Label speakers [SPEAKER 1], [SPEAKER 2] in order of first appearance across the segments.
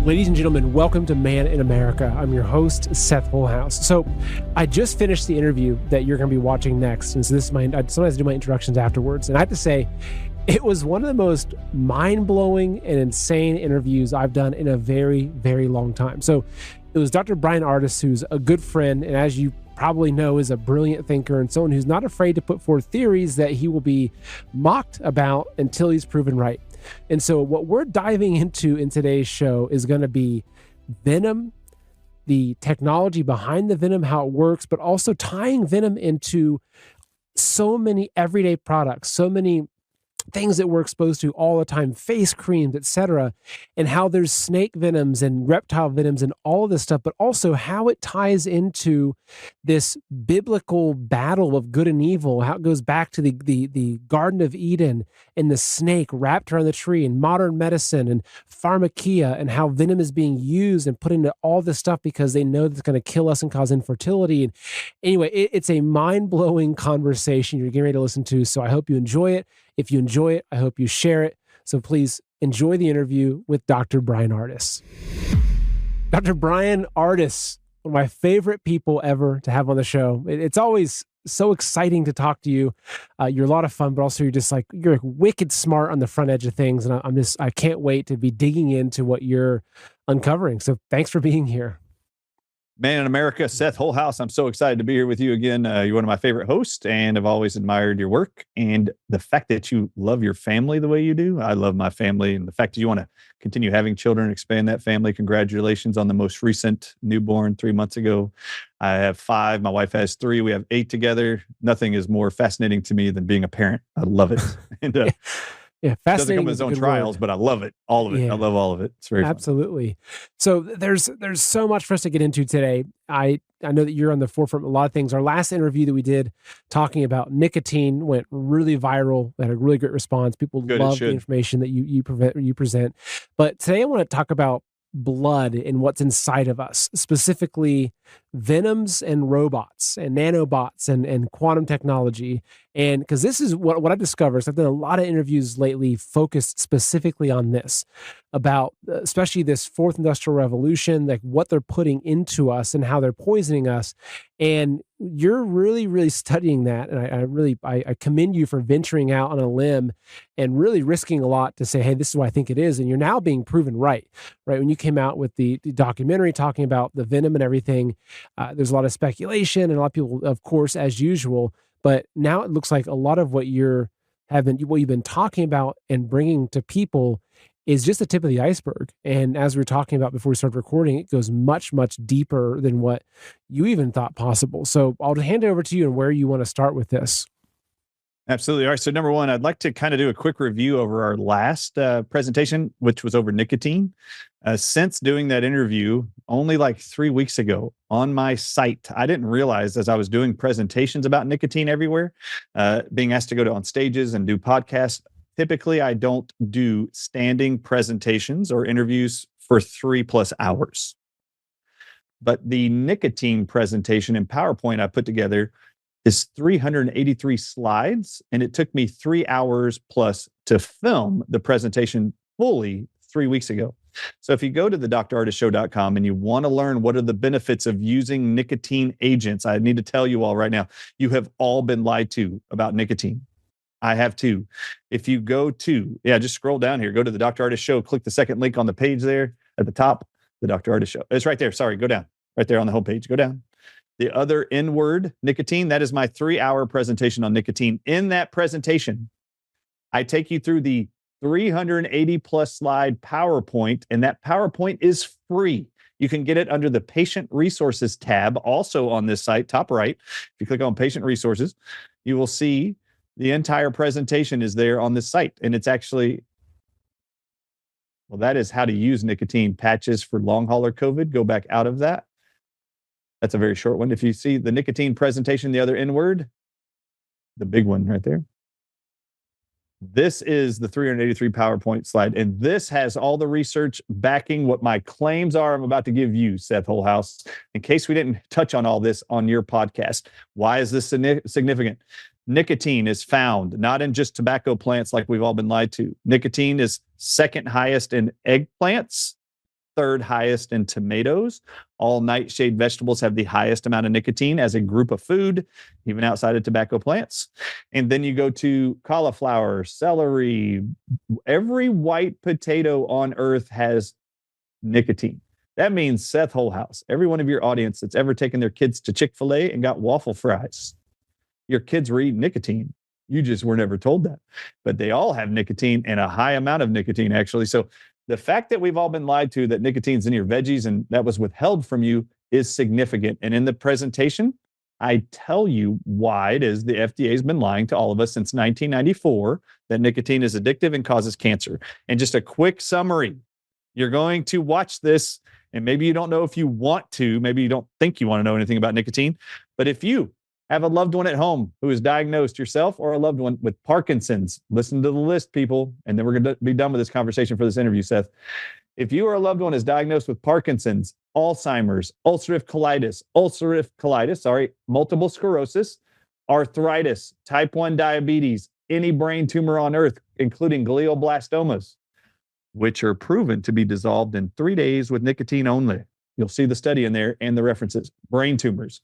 [SPEAKER 1] Ladies and gentlemen, welcome to Man in America. I'm your host, Seth Holhouse. So I just finished the interview that you're going to be watching next. And so this is I sometimes do my introductions afterwards. And I have to say, it was one of the most mind-blowing and insane interviews I've done in a very, very long time. So it was Dr. Brian Ardis, who's a good friend, and as you probably know, is a brilliant thinker and someone who's not afraid to put forth theories that he will be mocked about until he's proven right. And so what we're diving into in today's show is going to be venom, the technology behind the venom, how it works, but also tying venom into so many everyday products, so many things that we're exposed to all the time, face creams, etc., and how there's snake venoms and reptile venoms and all of this stuff, but also how it ties into this biblical battle of good and evil, how it goes back to the Garden of Eden and the snake wrapped around the tree and modern medicine and pharmakia and how venom is being used and put into all this stuff because they know that it's going to kill us and cause infertility. And anyway, it's a mind-blowing conversation you're getting ready to listen to, so I hope you enjoy it. If you enjoy it, I hope you share it. So please enjoy the interview with Dr. Brian Ardis. Dr. Brian Ardis, one of my favorite people ever to have on the show. It's always so exciting to talk to you. You're a lot of fun, but also you're wicked smart on the front edge of things. And I can't wait to be digging into what you're uncovering. So thanks for being here.
[SPEAKER 2] Man in America, Seth Holhouse. I'm so excited to be here with you again. You're one of my favorite hosts, and I've always admired your work and the fact that you love your family the way you do. I love my family, and the fact that you want to continue having children, expand that family. Congratulations on the most recent newborn 3 months ago. I have 5. My wife has 3. We have 8 together. Nothing is more fascinating to me than being a parent. I love it. And
[SPEAKER 1] yeah, fascinating.
[SPEAKER 2] Doesn't come with its own trials, but I love it. All of it.
[SPEAKER 1] Yeah.
[SPEAKER 2] I love all of it. It's very
[SPEAKER 1] absolutely fun. So there's so much for us to get into today. I know that you're on the forefront of a lot of things. Our last interview that we did talking about nicotine went really viral. We had a really great response. People love the information that you present. But today I want to talk about blood and what's inside of us, specifically venoms and robots and nanobots and quantum technology. And because this is what I've discovered, is I've done a lot of interviews lately focused specifically on this, about especially this fourth industrial revolution, like what they're putting into us and how they're poisoning us. And you're really, really studying that. And I commend you for venturing out on a limb and really risking a lot to say, hey, this is what I think it is. And you're now being proven right? When you came out with the documentary talking about the venom and everything, there's a lot of speculation and a lot of people, of course, as usual, but now it looks like a lot of what you've been talking about and bringing to people is just the tip of the iceberg. And as we were talking about before we started recording, it goes much, much deeper than what you even thought possible. So I'll hand it over to you and where you want to start with this.
[SPEAKER 2] Absolutely. All right. So number one, I'd like to kind of do a quick review over our last presentation, which was over nicotine. Since doing that interview only like 3 weeks ago on my site, I didn't realize as I was doing presentations about nicotine everywhere, being asked to go on stages and do podcasts. Typically, I don't do standing presentations or interviews for 3+ hours. But the nicotine presentation in PowerPoint I put together is 383 slides, and it took me 3 hours plus to film the presentation fully 3 weeks ago. So if you go to the drardisshow.com and you want to learn what are the benefits of using nicotine agents, I need to tell you all right now, you have all been lied to about nicotine. I have too. If you go to, just scroll down here, go to the Dr. Ardis Show, click the second link on the page there at the top, the Dr. Ardis Show. It's right there. Sorry, go down. Right there on the homepage. Go down. The other N-word, nicotine, that is my 3-hour presentation on nicotine. In that presentation, I take you through the 380+ slide PowerPoint, and that PowerPoint is free. You can get it under the Patient Resources tab, also on this site, top right. If you click on Patient Resources, you will see the entire presentation is there on this site. And it's actually, well, that is how to use nicotine patches for long hauler COVID. Go back out of that. That's a very short one. If you see the nicotine presentation, the other N-word, the big one right there. This is the 383 PowerPoint slide, and this has all the research backing what my claims are I'm about to give you, Seth Holhouse, in case we didn't touch on all this on your podcast. Why is this significant? Nicotine is found not in just tobacco plants like we've all been lied to. Nicotine is second highest in eggplants third highest in tomatoes. All nightshade vegetables have the highest amount of nicotine as a group of food, even outside of tobacco plants. And then you go to cauliflower, celery. Every white potato on earth has nicotine. That means Seth Holehouse, every one of your audience that's ever taken their kids to Chick-fil-A and got waffle fries, your kids were eating nicotine. You just were never told that. But they all have nicotine, and a high amount of nicotine, actually. So the fact that we've all been lied to that nicotine's in your veggies and that was withheld from you is significant. And in the presentation, I tell you why it is the FDA has been lying to all of us since 1994 that nicotine is addictive and causes cancer. And just a quick summary, you're going to watch this, and maybe you don't know if you want to, maybe you don't think you want to know anything about nicotine, but if you have a loved one at home who is diagnosed, yourself or a loved one with Parkinson's, listen to the list, people, and then we're going to be done with this conversation for this interview, Seth. If you or a loved one is diagnosed with Parkinson's, Alzheimer's, ulcerative colitis, multiple sclerosis, arthritis, type 1 diabetes, any brain tumor on earth, including glioblastomas, which are proven to be dissolved in 3 days with nicotine only. You'll see the study in there and the references. Brain tumors,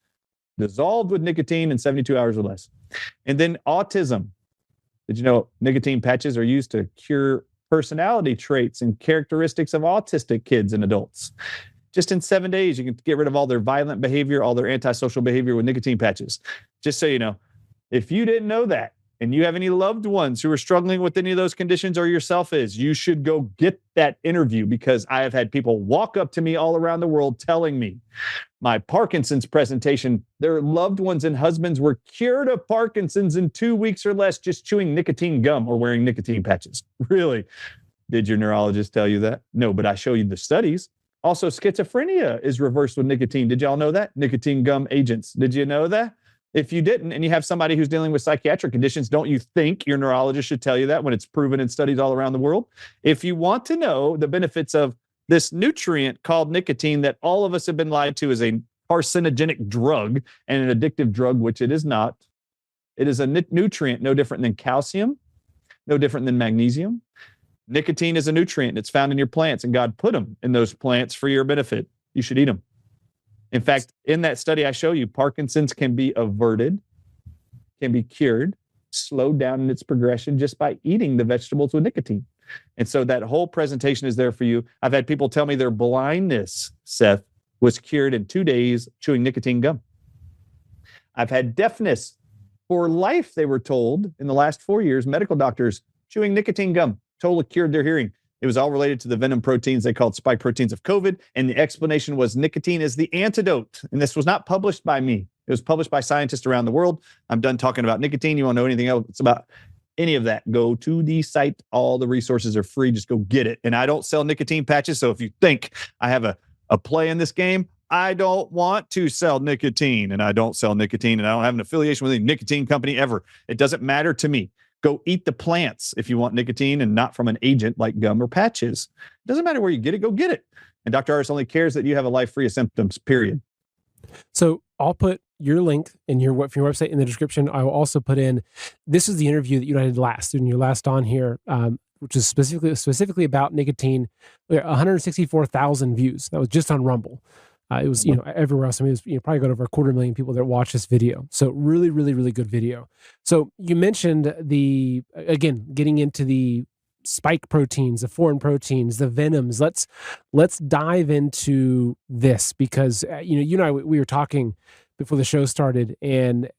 [SPEAKER 2] dissolved with nicotine in 72 hours or less. And then autism. Did you know nicotine patches are used to cure personality traits and characteristics of autistic kids and adults? Just in 7 days, you can get rid of all their violent behavior, all their antisocial behavior with nicotine patches. Just so you know, if you didn't know that, and you have any loved ones who are struggling with any of those conditions or yourself is, you should go get that interview, because I have had people walk up to me all around the world telling me my Parkinson's presentation, their loved ones and husbands were cured of Parkinson's in 2 weeks or less just chewing nicotine gum or wearing nicotine patches. Really? Did your neurologist tell you that? No, but I show you the studies. Also, schizophrenia is reversed with nicotine. Did y'all know that? Nicotine gum agents. Did you know that? If you didn't, and you have somebody who's dealing with psychiatric conditions, don't you think your neurologist should tell you that when it's proven in studies all around the world? If you want to know the benefits of this nutrient called nicotine that all of us have been lied to is a carcinogenic drug and an addictive drug, which it is not. It is a nutrient no different than calcium, no different than magnesium. Nicotine is a nutrient. It's found in your plants, and God put them in those plants for your benefit. You should eat them. In fact, in that study I show you, Parkinson's can be averted, can be cured, slowed down in its progression just by eating the vegetables with nicotine. And so that whole presentation is there for you. I've had people tell me their blindness, Seth, was cured in 2 days chewing nicotine gum. I've had deafness for life, they were told, in the last 4 years, medical doctors chewing nicotine gum totally cured their hearing. It was all related to the venom proteins they called spike proteins of COVID. And the explanation was nicotine is the antidote. And this was not published by me. It was published by scientists around the world. I'm done talking about nicotine. You want to know anything else about any of that, go to the site. All the resources are free. Just go get it. And I don't sell nicotine patches. So if you think I have a play in this game, I don't want to sell nicotine. And I don't sell nicotine. And I don't have an affiliation with any nicotine company ever. It doesn't matter to me. Go eat the plants if you want nicotine, and not from an agent like gum or patches. It doesn't matter where you get it, go get it. And Dr. Aris only cares that you have a life free of symptoms, period.
[SPEAKER 1] So I'll put your link in your website in the description. I will also put in, this is the interview that you and I did last, and your last on here, which is specifically about nicotine. 164,000 views. That was just on Rumble. It was, everywhere else. I mean, it was probably got over 250,000 people that watched this video. So really, really, really good video. So you mentioned getting into the spike proteins, the foreign proteins, the venoms. Let's dive into this, because, you and I, we were talking before the show started, and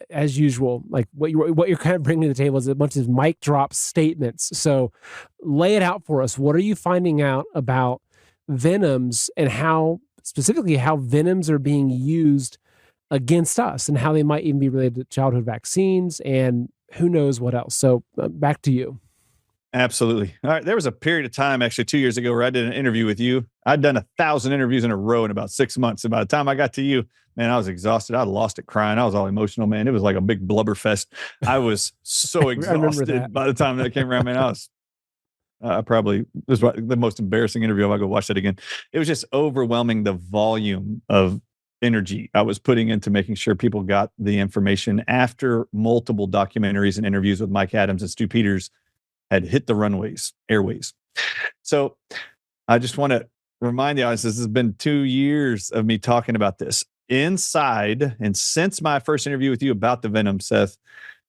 [SPEAKER 1] as usual, like what you're kind of bringing to the table is a bunch of mic drop statements. So lay it out for us. What are you finding out about venoms, and specifically how venoms are being used against us, and how they might even be related to childhood vaccines and who knows what else. So back to you.
[SPEAKER 2] Absolutely. All right. There was a period of time, actually 2 years ago, where I did an interview with you. I'd done 1,000 interviews in a row in about 6 months. And by the time I got to you, man, I was exhausted. I lost it crying. I was all emotional, man. It was like a big blubber fest. I was so exhausted by the time that came around, man. I was this was the most embarrassing interview. I'll go watch that again. It was just overwhelming, the volume of energy I was putting into making sure people got the information after multiple documentaries and interviews with Mike Adams and Stu Peters had hit the airways. So I just want to remind the audience, this has been 2 years of me talking about this. Inside, and since my first interview with you about the venom, Seth,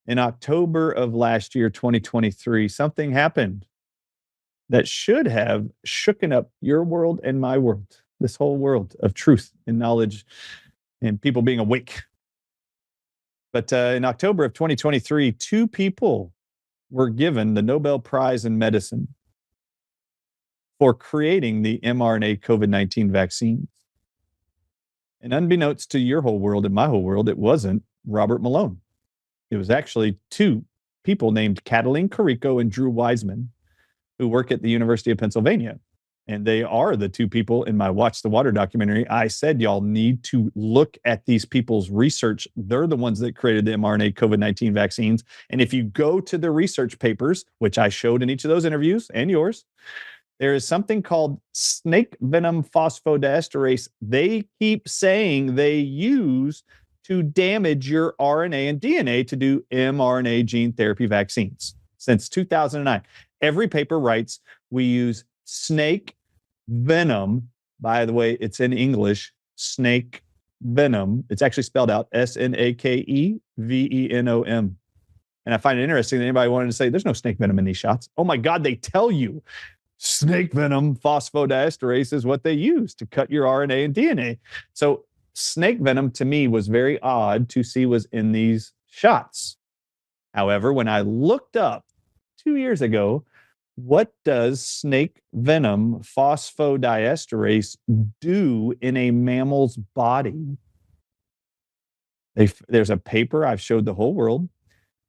[SPEAKER 2] in October of last year, 2023, something happened that should have shooken up your world and my world, this whole world of truth and knowledge and people being awake. But in October of 2023, 2 people were given the Nobel Prize in Medicine for creating the mRNA COVID-19 vaccines. And unbeknownst to your whole world and my whole world, it wasn't Robert Malone. It was actually 2 people named Cataline Carrico and Drew Wiseman who work at the University of Pennsylvania. And they are the 2 people in my Watch the Water documentary. I said, y'all need to look at these people's research. They're the ones that created the mRNA COVID-19 vaccines. And if you go to the research papers, which I showed in each of those interviews and yours, there is something called snake venom phosphodiesterase. They keep saying they use to damage your RNA and DNA to do mRNA gene therapy vaccines since 2009. Every paper writes we use snake venom. By the way, it's in English, snake venom. It's actually spelled out SNAKEVENOM. And I find it interesting that anybody wanted to say there's no snake venom in these shots. Oh my God, they tell you snake venom phosphodiesterase is what they use to cut your RNA and DNA. So snake venom to me was very odd to see was in these shots. However, when I looked up 2 years ago, what does snake venom phosphodiesterase do in a mammal's body? There's a paper I've showed the whole world.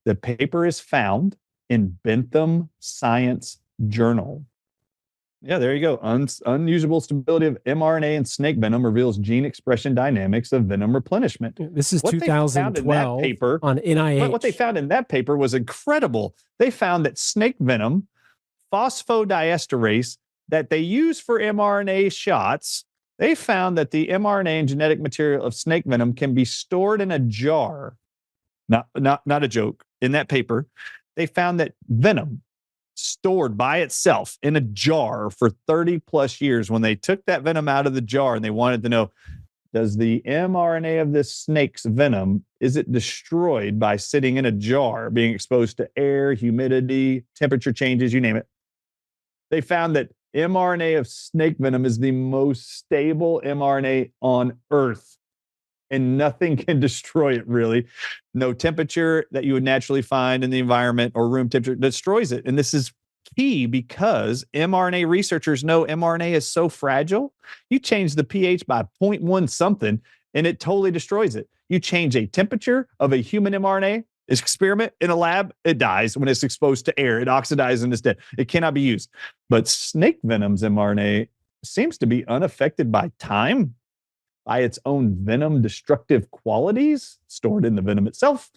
[SPEAKER 2] The paper is found in Bentham Science Journal. Yeah, there you go. Unusable stability of mRNA and snake venom reveals gene expression dynamics of venom replenishment.
[SPEAKER 1] This is 2012 paper, on NIH.
[SPEAKER 2] What they found in that paper was incredible. They found that snake venom phosphodiesterase that they use for mRNA shots, they found that the mRNA and genetic material of snake venom can be stored in a jar. Not a joke. In that paper, they found that venom stored by itself in a jar for 30 plus years. When they took that venom out of the jar and they wanted to know, does the mRNA of this snake's venom, is it destroyed by sitting in a jar, being exposed to air, humidity, temperature changes, you name it? They found that mRNA of snake venom is the most stable mRNA on Earth, and nothing can destroy it, really. No temperature that you would naturally find in the environment or room temperature destroys it. And this is key because mRNA researchers know mRNA is so fragile. You change the pH by 0.1 something, and it totally destroys it. You change a temperature of a human mRNA experiment in a lab, it dies when it's exposed to air. It oxidizes and it's dead. It cannot be used. But snake venom's mRNA seems to be unaffected by time, by its own venom destructive qualities stored in the venom itself.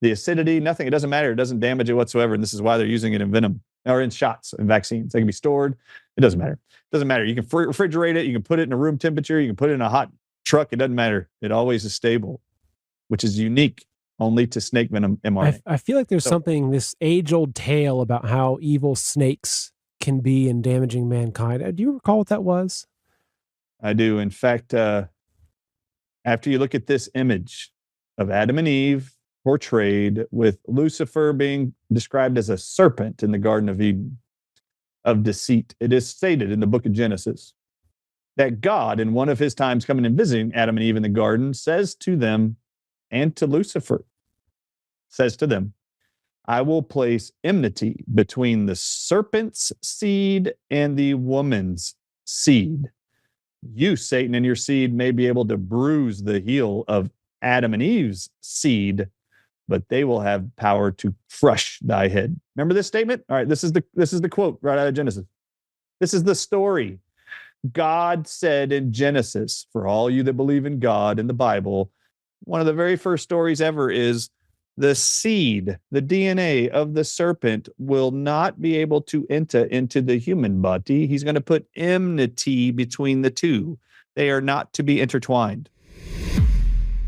[SPEAKER 2] The acidity, nothing. It doesn't matter. It doesn't damage it whatsoever. And this is why they're using it in venom or in shots and vaccines. They can be stored. It doesn't matter. It doesn't matter. You can refrigerate it. You can put it in a room temperature. You can put it in a hot truck. It doesn't matter. It always is stable, which is unique only to snake venom mRNA.
[SPEAKER 1] I feel like there's something, this age-old tale about how evil snakes can be in damaging mankind. Do you recall what that was?
[SPEAKER 2] I do. In fact, after you look at this image of Adam and Eve portrayed with Lucifer being described as a serpent in the Garden of Eden of deceit, it is stated in the book of Genesis that God, in one of his times coming and visiting Adam and Eve in the garden, says to them and to Lucifer, says to them, I will place enmity between the serpent's seed and the woman's seed. You, Satan, and your seed may be able to bruise the heel of Adam and Eve's seed, but they will have power to crush thy head. Remember this statement? All right, this is the quote right out of Genesis. This is the story. God said in Genesis, for all you that believe in God in the Bible, one of the very first stories ever is the seed, the DNA of the serpent will not be able to enter into the human body. He's going to put enmity between the two. They are not to be intertwined.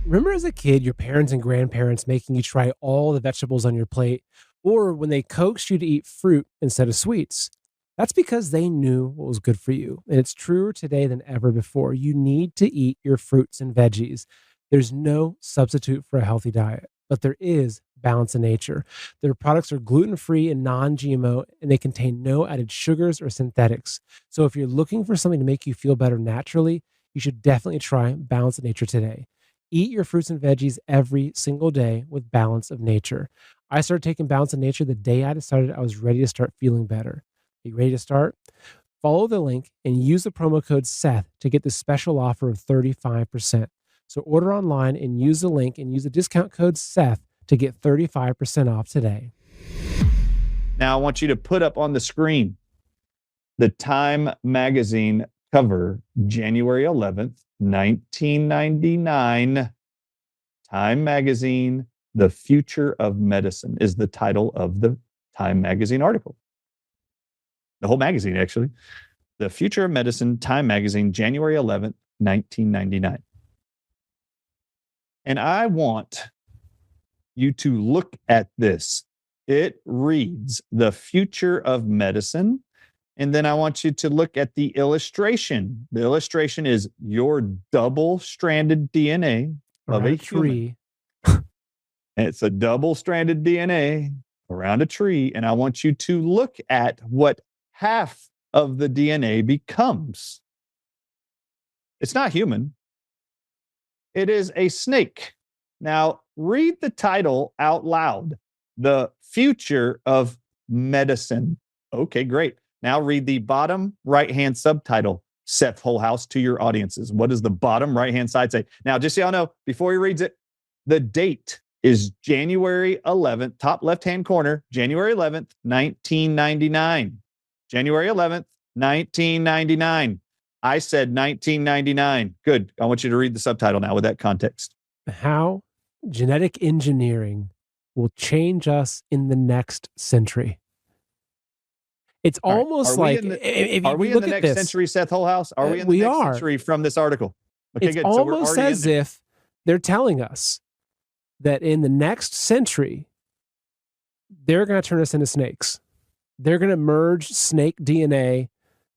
[SPEAKER 1] Remember as a kid, your parents and grandparents making you try all the vegetables on your plate, or when they coaxed you to eat fruit instead of sweets? That's because they knew what was good for you. And it's truer today than ever before. You need to eat your fruits and veggies. There's no substitute for a healthy diet, but there is balance in nature. Their products are gluten-free and non-GMO, and they contain no added sugars or synthetics. So if you're looking for something to make you feel better naturally, you should definitely try Balance of Nature today. Eat your fruits and veggies every single day with Balance of Nature. I started taking Balance of Nature the day I decided I was ready to start feeling better. Are you ready to start? Follow the link and use the promo code Seth to get this special offer of 35%. So order online and use the link and use the discount code Seth to get 35% off today.
[SPEAKER 2] Now I want you to put up on the screen the Time magazine cover, January 11th, 1999. Time magazine, The Future of Medicine is the title of the Time magazine article. The whole magazine, actually. The Future of Medicine, Time magazine, January 11th, 1999. And I want you to look at this. It reads, The Future of Medicine. And then I want you to look at the illustration. The illustration is your double-stranded DNA of a tree. It's a double-stranded DNA around a tree. And I want you to look at what half of the DNA becomes. It's not human. It is a snake. Now, read the title out loud. The Future of Medicine. Okay, great. Now read the bottom right-hand subtitle, Seth Holehouse, to your audiences. What does the bottom right-hand side say? Now, just so y'all know, before he reads it, the date is January 11th, top left-hand corner, January 11th, 1999. January 11th, 1999. I said 1999. Good. I want you to read the subtitle now with that context.
[SPEAKER 1] How genetic engineering will change us in the next century. It's almost like,
[SPEAKER 2] are we in the next century, Seth Holehouse? Are we in the next century from this article?
[SPEAKER 1] Okay, it's good. Almost as if they're telling us that in the next century, they're going to turn us into snakes. They're going to merge snake DNA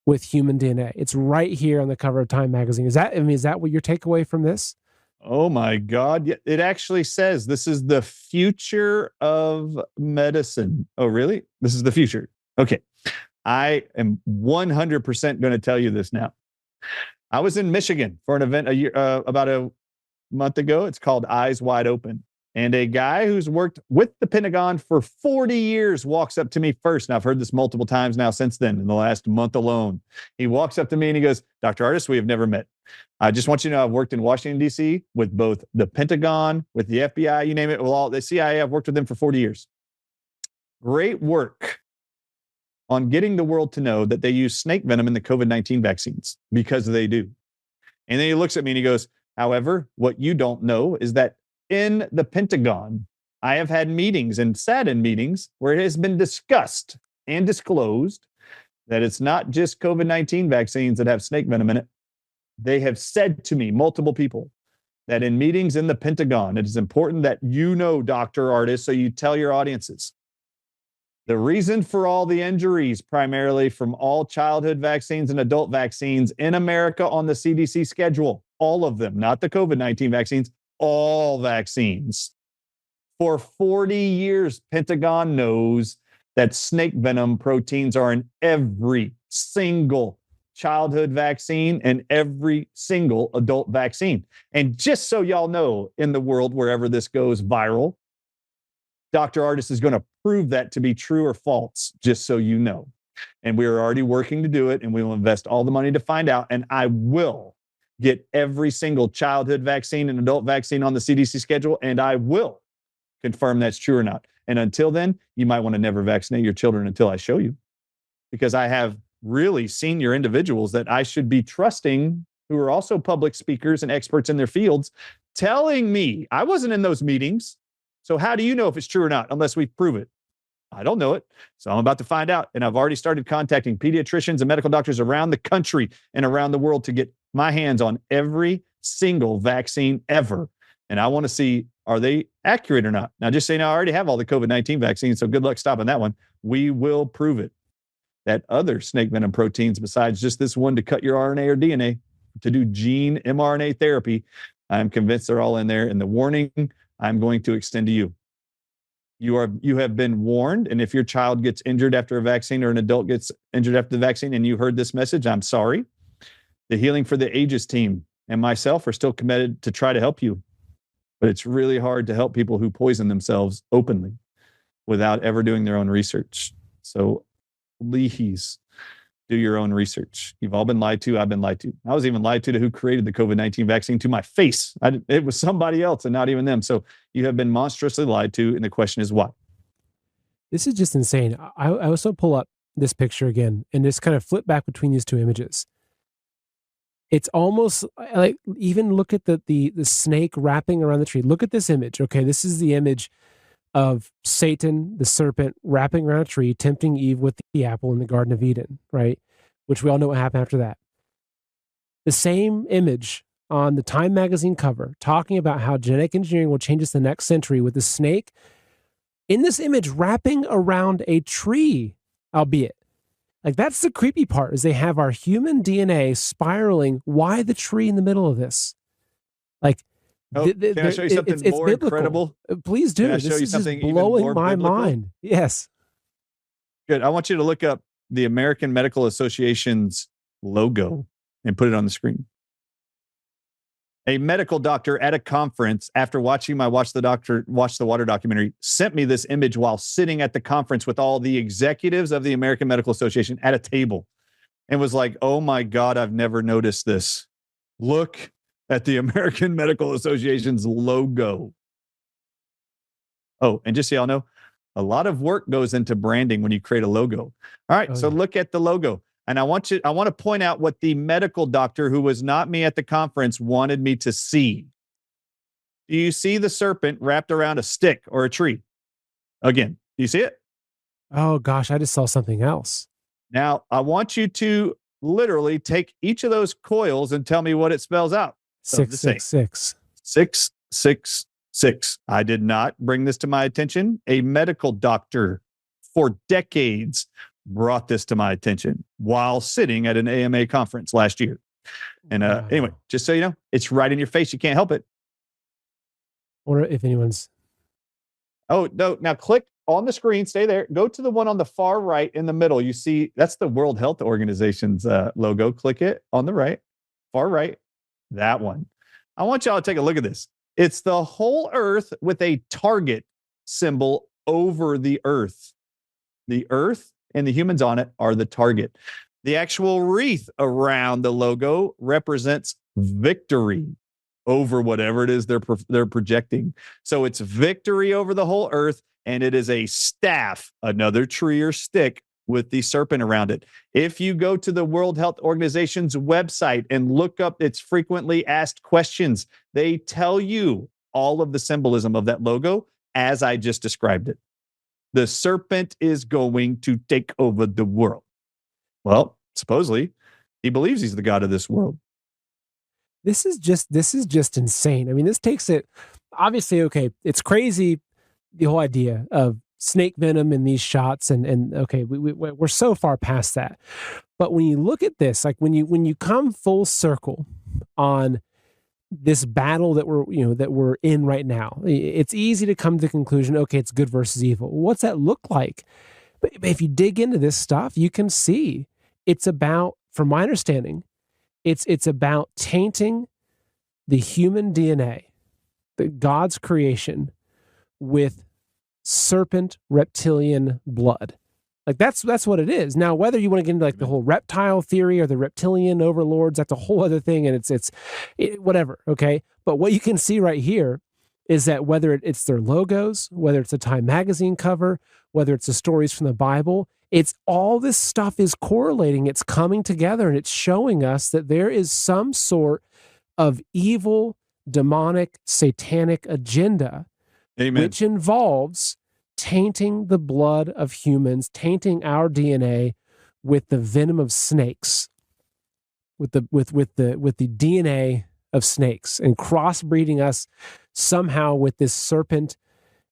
[SPEAKER 1] with human DNA. It's right here on the cover of Time magazine. Is that what your takeaway from this?
[SPEAKER 2] Oh my God. It actually says this is the future of medicine. Oh, really? This is the future. Okay. I am 100% going to tell you this now. I was in Michigan for an event about a month ago. It's called Eyes Wide Open. And a guy who's worked with the Pentagon for 40 years walks up to me first. And I've heard this multiple times now since then, in the last month alone. He walks up to me and he goes, Dr. Artis, we have never met. I just want you to know I've worked in Washington, D.C. with both the Pentagon, with the FBI, you name it, with all the CIA. I've worked with them for 40 years. Great work on getting the world to know that they use snake venom in the COVID-19 vaccines, because they do. And then he looks at me and he goes, however, what you don't know is that in the Pentagon, I have had meetings and sat in meetings where it has been discussed and disclosed that it's not just COVID-19 vaccines that have snake venom in it. They have said to me, multiple people, that in meetings in the Pentagon, it is important that you know, Dr. Artis, so you tell your audiences. The reason for all the injuries, primarily from all childhood vaccines and adult vaccines in America on the CDC schedule, all of them, not the COVID-19 vaccines, all vaccines. For 40 years, Pentagon knows that snake venom proteins are in every single childhood vaccine and every single adult vaccine. And just so y'all know, in the world, wherever this goes viral, Dr. Artis is going to prove that to be true or false, just so you know. And we are already working to do it, and we will invest all the money to find out. And I will get every single childhood vaccine and adult vaccine on the CDC schedule, and I will confirm that's true or not. And until then, you might want to never vaccinate your children until I show you, because I have really senior individuals that I should be trusting, who are also public speakers and experts in their fields, telling me. I wasn't in those meetings. So how do you know if it's true or not unless we prove it? I don't know it. So I'm about to find out. And I've already started contacting pediatricians and medical doctors around the country and around the world to get my hands on every single vaccine ever. And I want to see, are they accurate or not? Now, just saying, I already have all the COVID-19 vaccines, so good luck stopping that one. We will prove it. that other snake venom proteins besides just this one to cut your RNA or DNA, to do gene mRNA therapy. I'm convinced they're all in there. And the warning I'm going to extend to you. You have been warned. And if your child gets injured after a vaccine or an adult gets injured after the vaccine and you heard this message, I'm sorry. The Healing for the Ages team and myself are still committed to try to help you. But it's really hard to help people who poison themselves openly without ever doing their own research. So please do your own research. You've all been lied to. I've been lied to. I was even lied to who created the COVID-19 vaccine to my face. It was somebody else and not even them. So you have been monstrously lied to. And the question is why?
[SPEAKER 1] This is just insane. I also pull up this picture again and just kind of flip back between these two images. It's almost like, even look at the snake wrapping around the tree. Look at this image. Okay, this is the image of Satan, the serpent, wrapping around a tree, tempting Eve with the apple in the Garden of Eden, right? Which we all know what happened after that. The same image on the Time magazine cover, talking about how genetic engineering will change us the next century, with the snake in this image wrapping around a tree, albeit. Like, that's the creepy part, is they have our human DNA spiraling. Why the tree in the middle of this? Like,
[SPEAKER 2] can I show you something more incredible?
[SPEAKER 1] Please do.
[SPEAKER 2] Can I show you something even
[SPEAKER 1] blowing
[SPEAKER 2] more
[SPEAKER 1] my
[SPEAKER 2] biblical?
[SPEAKER 1] mind. Yes.
[SPEAKER 2] Good. I want you to look up the American Medical Association's logo and put it on the screen. A medical doctor at a conference, after watching my Watch the Water documentary, sent me this image while sitting at the conference with all the executives of the American Medical Association at a table, and was like, oh my God, I've never noticed this. Look at the American Medical Association's logo. Oh, and just so y'all know, a lot of work goes into branding when you create a logo. All right, so look at the logo. And I want to point out what the medical doctor, who was not me at the conference, wanted me to see. Do you see the serpent wrapped around a stick or a tree? Again, do you see it?
[SPEAKER 1] Oh gosh, I just saw something else.
[SPEAKER 2] Now, I want you to literally take each of those coils and tell me what it spells out.
[SPEAKER 1] 666.
[SPEAKER 2] 666. I did not bring this to my attention. A medical doctor for decades brought this to my attention while sitting at an AMA conference last year. And anyway, just so you know, it's right in your face. You can't help it.
[SPEAKER 1] Or if anyone's...
[SPEAKER 2] Oh, no. Now click on the screen. Stay there. Go to the one on the far right in the middle. You see, that's the World Health Organization's logo. Click it on the right, far right, that one. I want y'all to take a look at this. It's the whole earth with a target symbol over the earth. The earth and the humans on it are the target. The actual wreath around the logo represents victory over whatever it is they're projecting. So it's victory over the whole earth, and it is a staff, another tree or stick with the serpent around it. If you go to the World Health Organization's website and look up its frequently asked questions, they tell you all of the symbolism of that logo as I just described it. The serpent is going to take over the world. Well, supposedly, he believes he's the god of this world.
[SPEAKER 1] This is just insane. I mean, this takes it, obviously, okay, it's crazy, the whole idea of snake venom in these shots, and okay, we're so far past that. But when you look at this, like when you come full circle on this battle that we're in right now, it's easy to come to the conclusion, okay, it's good versus evil. What's that look like? But if you dig into this stuff, you can see it's about, from my understanding, it's about tainting the human DNA, God's creation, with serpent reptilian blood. Like that's what it is. Now, whether you want to get into like the whole reptile theory or the reptilian overlords, that's a whole other thing, and it's whatever, okay? But what you can see right here is that whether it's their logos, whether it's a Time magazine cover, whether it's the stories from the Bible, it's all this stuff is correlating, it's coming together, and it's showing us that there is some sort of evil, demonic, satanic agenda. Amen. Which involves tainting the blood of humans, tainting our DNA with the venom of snakes, with the DNA of snakes, and crossbreeding us somehow with this serpent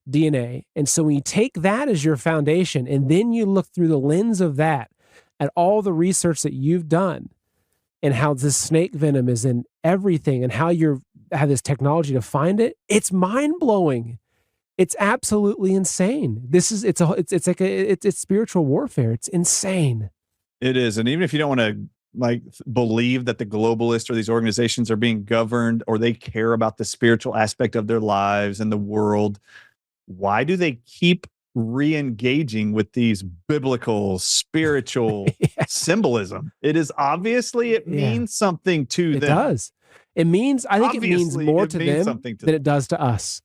[SPEAKER 1] DNA. And so when you take that as your foundation, and then you look through the lens of that, at all the research that you've done and how this snake venom is in everything and how you have this technology to find it, it's mind-blowing. It's absolutely insane. It's spiritual warfare. It's insane.
[SPEAKER 2] It is. And even if you don't want to believe that the globalists or these organizations are being governed or they care about the spiritual aspect of their lives and the world, why do they keep re-engaging with these biblical spiritual symbolism? It is obviously it means something to them.
[SPEAKER 1] It does. I think it means more to them than it does to us.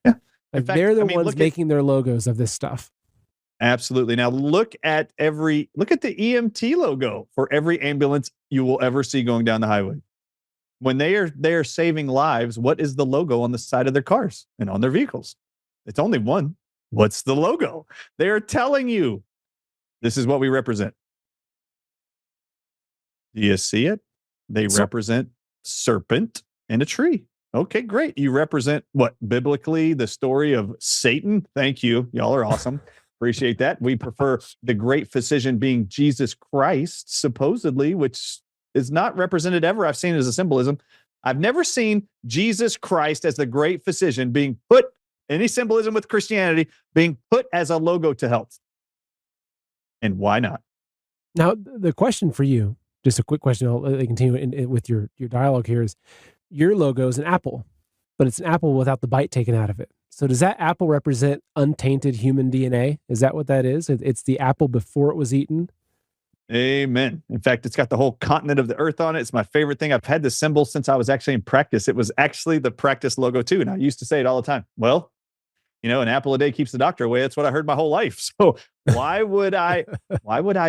[SPEAKER 2] Yeah.
[SPEAKER 1] Like they're the ones making their logos of this stuff.
[SPEAKER 2] Absolutely. Now look at the EMT logo for every ambulance you will ever see going down the highway. When they are saving lives, what is the logo on the side of their cars and on their vehicles? It's only one. What's the logo? They are telling you this is what we represent. Do you see it? They represent serpent and a tree. Okay, great. You represent what? Biblically, the story of Satan. Thank you. Y'all are awesome. Appreciate that. We prefer the great physician being Jesus Christ, supposedly, which is not represented ever. I've seen it as a symbolism. I've never seen Jesus Christ as the great physician being put, any symbolism with Christianity, being put as a logo to health. And why not?
[SPEAKER 1] Now, the question for you, just a quick question, I'll continue with your dialogue here, is your logo is an apple, but it's an apple without the bite taken out of it. So does that apple represent untainted human DNA? Is that what that is? It's the apple before it was eaten?
[SPEAKER 2] Amen. In fact, it's got the whole continent of the earth on it. It's my favorite thing. I've had this symbol since I was actually in practice. It was actually the practice logo too. And I used to say it all the time. Well, an apple a day keeps the doctor away. That's what I heard my whole life. So why would I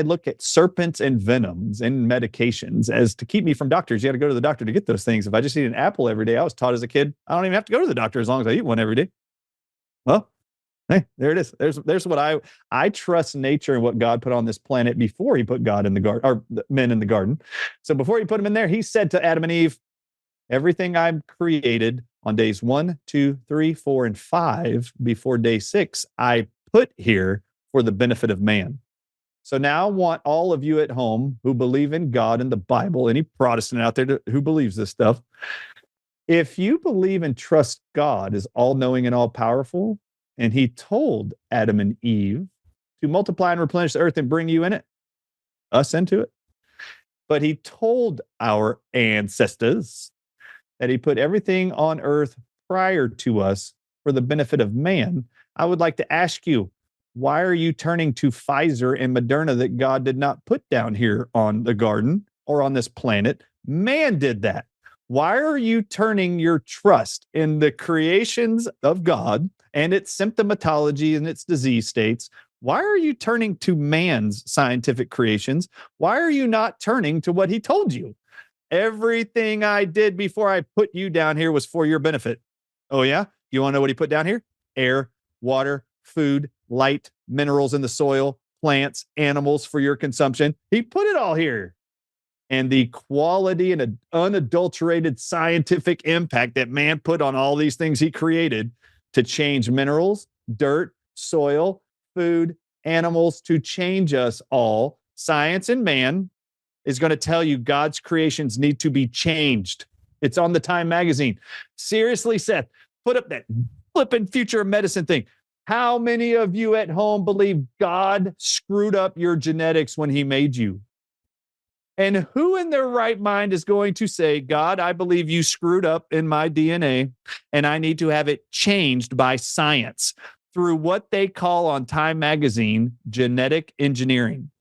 [SPEAKER 2] look at serpents and venoms and medications as to keep me from doctors? You got to go to the doctor to get those things. If I just eat an apple every day, I was taught as a kid, I don't even have to go to the doctor as long as I eat one every day. Well, hey, there it is. There's what I trust nature and what God put on this planet before he put God in the garden, or men in the garden. So before he put them in there, he said to Adam and Eve, everything I've created on days 1, 2, 3, 4, and 5 before day 6, I put here for the benefit of man. So now I want all of you at home who believe in God and the Bible, any Protestant out there who believes this stuff, if you believe and trust God as all-knowing and all-powerful, and he told Adam and Eve to multiply and replenish the earth and bring you in it, us into it, but he told our ancestors that he put everything on earth prior to us for the benefit of man, I would like to ask you, why are you turning to Pfizer and Moderna that God did not put down here on the garden or on this planet? Man did that. Why are you turning your trust in the creations of God and its symptomatology and its disease states? Why are you turning to man's scientific creations? Why are you not turning to what he told you? Everything I did before I put you down here was for your benefit. Oh, yeah? You want to know what he put down here? Air, water, food, light, minerals in the soil, plants, animals for your consumption. He put it all here. And the quality and an unadulterated scientific impact that man put on all these things he created to change minerals, dirt, soil, food, animals, to change us all. Science and man is going to tell you God's creations need to be changed. It's on the Time magazine. Seriously, Seth, put up that flipping future of medicine thing. How many of you at home believe God screwed up your genetics when he made you? And who in their right mind is going to say, God, I believe you screwed up in my DNA and I need to have it changed by science through what they call on Time magazine genetic engineering?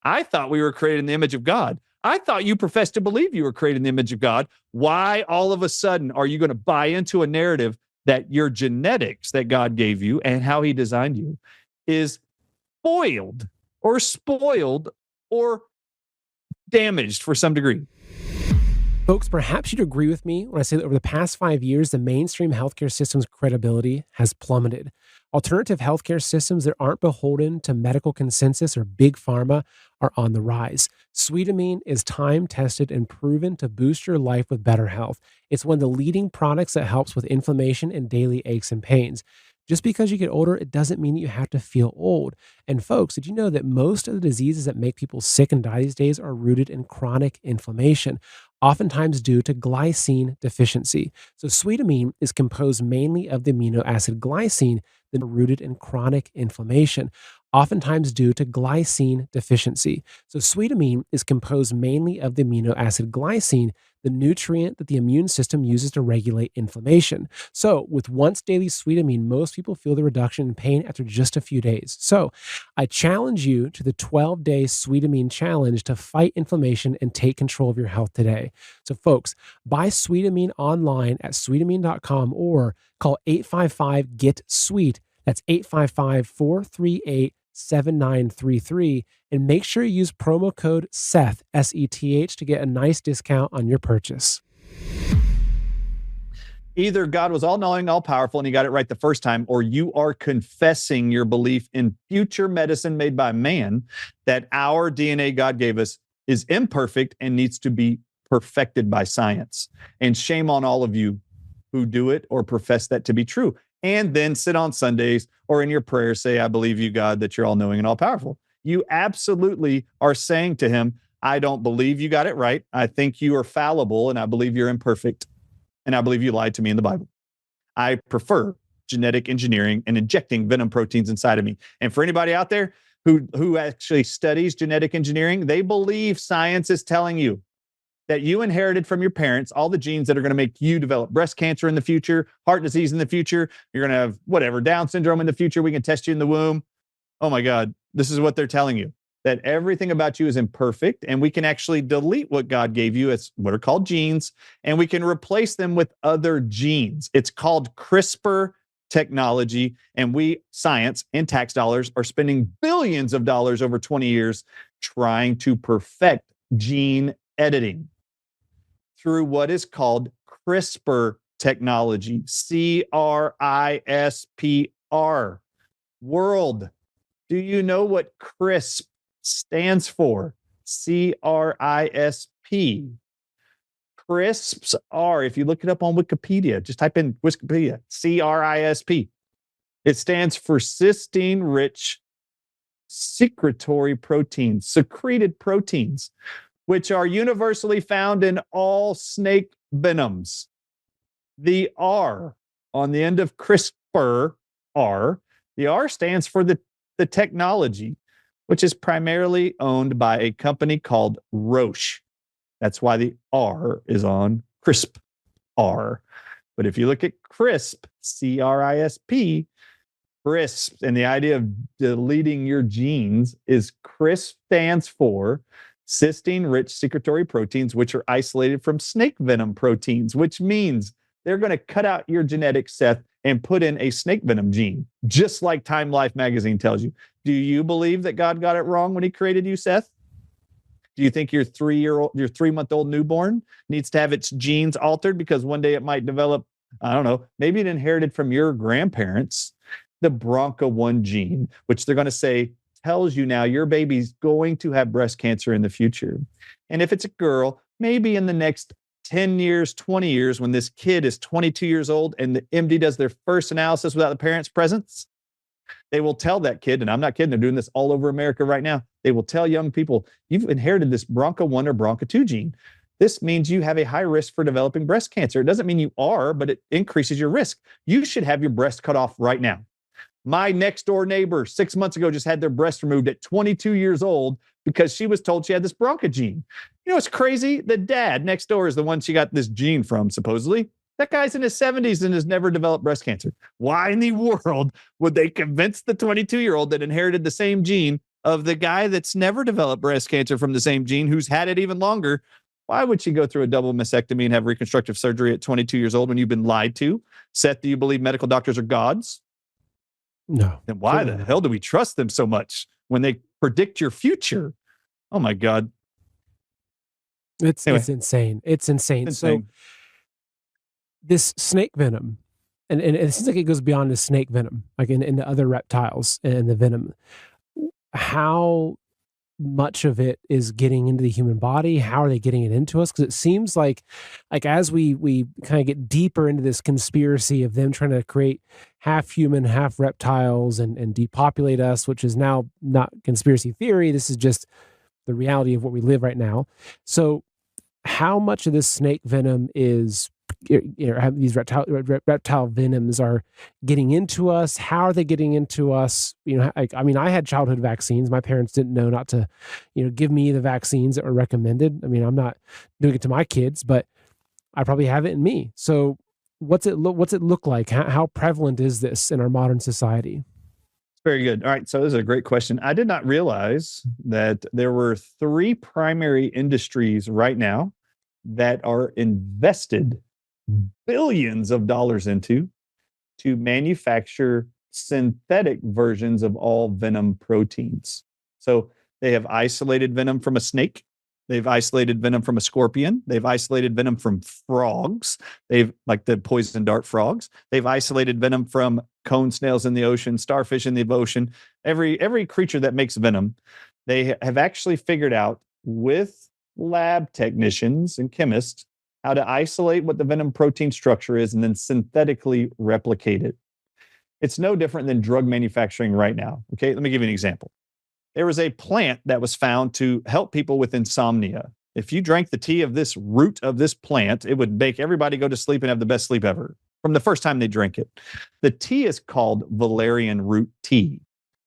[SPEAKER 2] I thought we were created in the image of God. I thought you professed to believe you were created in the image of God. Why all of a sudden are you going to buy into a narrative that your genetics that God gave you and how he designed you is spoiled or damaged for some degree?
[SPEAKER 1] Folks, perhaps you'd agree with me when I say that over the past 5 years, the mainstream healthcare system's credibility has plummeted. Alternative healthcare systems that aren't beholden to medical consensus or big pharma are on the rise. Sweetamine is time-tested and proven to boost your life with better health. It's one of the leading products that helps with inflammation and daily aches and pains. Just because you get older, it doesn't mean that you have to feel old. And folks, did you know that most of the diseases that make people sick and die these days are rooted in chronic inflammation, oftentimes due to glycine deficiency? So sweetamine is composed mainly of the amino acid glycine that are rooted in chronic inflammation, oftentimes due to glycine deficiency. So sweetamine is composed mainly of the amino acid glycine, the nutrient that the immune system uses to regulate inflammation. So with once daily sweetamine, most people feel the reduction in pain after just a few days. So I challenge you to the 12-day sweetamine challenge to fight inflammation and take control of your health today. So folks, buy sweetamine online at sweetamine.com or call 855-GET-SWEET. That's 855-438-7933. And make sure you use promo code SETH, S-E-T-H, to get a nice discount on your purchase.
[SPEAKER 2] Either God was all-knowing, all-powerful, and he got it right the first time, or you are confessing your belief in future medicine made by man, that our DNA God gave us is imperfect and needs to be perfected by science. And shame on all of you who do it or profess that to be true. And then sit on Sundays or in your prayers say, I believe you, God, that you're all-knowing and all-powerful. You absolutely are saying to him, I don't believe you got it right. I think you are fallible, and I believe you're imperfect. And I believe you lied to me in the Bible. I prefer genetic engineering and injecting venom proteins inside of me. And for anybody out there who actually studies genetic engineering, they believe science is telling you that you inherited from your parents all the genes that are going to make you develop breast cancer in the future, heart disease in the future. You're going to have whatever, Down syndrome in the future. We can test you in the womb. Oh my God, this is what they're telling you, that everything about you is imperfect, and we can actually delete what God gave you as what are called genes, and we can replace them with other genes. It's called CRISPR technology, and we, science and tax dollars, are spending billions of dollars over 20 years trying to perfect gene editing through what is called CRISPR technology, CRISPR. World. Do you know what CRISP stands for? CRISP. CRISPs are, if you look it up on Wikipedia, just type in Wikipedia, CRISP. It stands for cysteine-rich secretory proteins, secreted proteins, which are universally found in all snake venoms. The R on the end of CRISPR, R, the R stands for the technology, which is primarily owned by a company called Roche. That's why the R is on CRISP, R. But if you look at CRISP, C-R-I-S-P, CRISP, and the idea of deleting your genes is CRISP stands for cysteine-rich secretory proteins, which are isolated from snake venom proteins, which means they're going to cut out your genetics, Seth, and put in a snake venom gene, just like Time Life magazine tells you. Do you believe that God got it wrong when he created you, Seth? Do you think your 3-month-old newborn needs to have its genes altered because one day it might develop, I don't know, maybe it inherited from your grandparents, the BRCA1 gene, which they're going to say tells you now your baby's going to have breast cancer in the future. And if it's a girl, maybe in the next 10 years, 20 years, when this kid is 22 years old and the MD does their first analysis without the parents' presence, they will tell that kid, and I'm not kidding, they're doing this all over America right now. They will tell young people, you've inherited this BRCA1 or BRCA2 gene. This means you have a high risk for developing breast cancer. It doesn't mean you are, but it increases your risk. You should have your breast cut off right now. My next door neighbor 6 months ago just had their breast removed at 22 years old because she was told she had this BRCA gene. You know what's crazy? The dad next door is the one she got this gene from, supposedly. That guy's in his 70s and has never developed breast cancer. Why in the world would they convince the 22-year-old that inherited the same gene of the guy that's never developed breast cancer from the same gene, who's had it even longer? Why would she go through a double mastectomy and have reconstructive surgery at 22 years old when you've been lied to? Seth, do you believe medical doctors are gods?
[SPEAKER 1] No.
[SPEAKER 2] Then why the hell do we trust them so much when they predict your future? Oh my God.
[SPEAKER 1] It's insane. It's insane. So this snake venom, and it seems like it goes beyond the snake venom, like in the other reptiles and the venom. How much of it is getting into the human body? How are they getting it into us? Because it seems like as we kind of get deeper into this conspiracy of them trying to create half human, half reptiles and depopulate us, which is now not conspiracy theory. This is just the reality of what we live right now. So how much of this snake venom is, have these reptile venoms are getting into us? How are they getting into us? I had childhood vaccines. My parents didn't know not to, give me the vaccines that were recommended. I'm not doing it to my kids, but I probably have it in me. So what's it look like? How prevalent is this in our modern society?
[SPEAKER 2] Very good. All right. So this is a great question. I did not realize that there were 3 primary industries right now that are invested billions of dollars into to manufacture synthetic versions of all venom proteins. So they have isolated venom from a snake. They've isolated venom from a scorpion. They've isolated venom from frogs. They've, like the poison dart frogs. They've isolated venom from cone snails in the ocean, starfish in the ocean, every creature that makes venom. They have actually figured out with lab technicians and chemists how to isolate what the venom protein structure is and then synthetically replicate it. It's no different than drug manufacturing right now. Okay, let me give you an example. There was a plant that was found to help people with insomnia. If you drank the tea of this root of this plant, it would make everybody go to sleep and have the best sleep ever from the first time they drink it. The tea is called valerian root tea.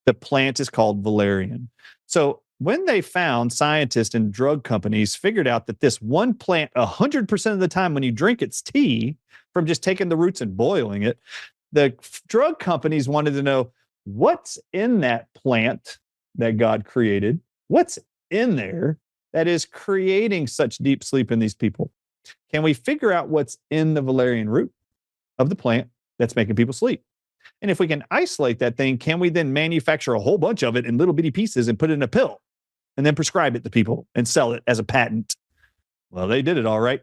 [SPEAKER 2] The plant is called valerian. So when they found, scientists and drug companies figured out that this one plant, 100% of the time when you drink its tea, from just taking the roots and boiling it, the drug companies wanted to know what's in that plant that God created, what's in there that is creating such deep sleep in these people. Can we figure out what's in the valerian root of the plant that's making people sleep? And if we can isolate that thing, can we then manufacture a whole bunch of it in little bitty pieces and put it in a pill and then prescribe it to people and sell it as a patent? Well, they did it all right.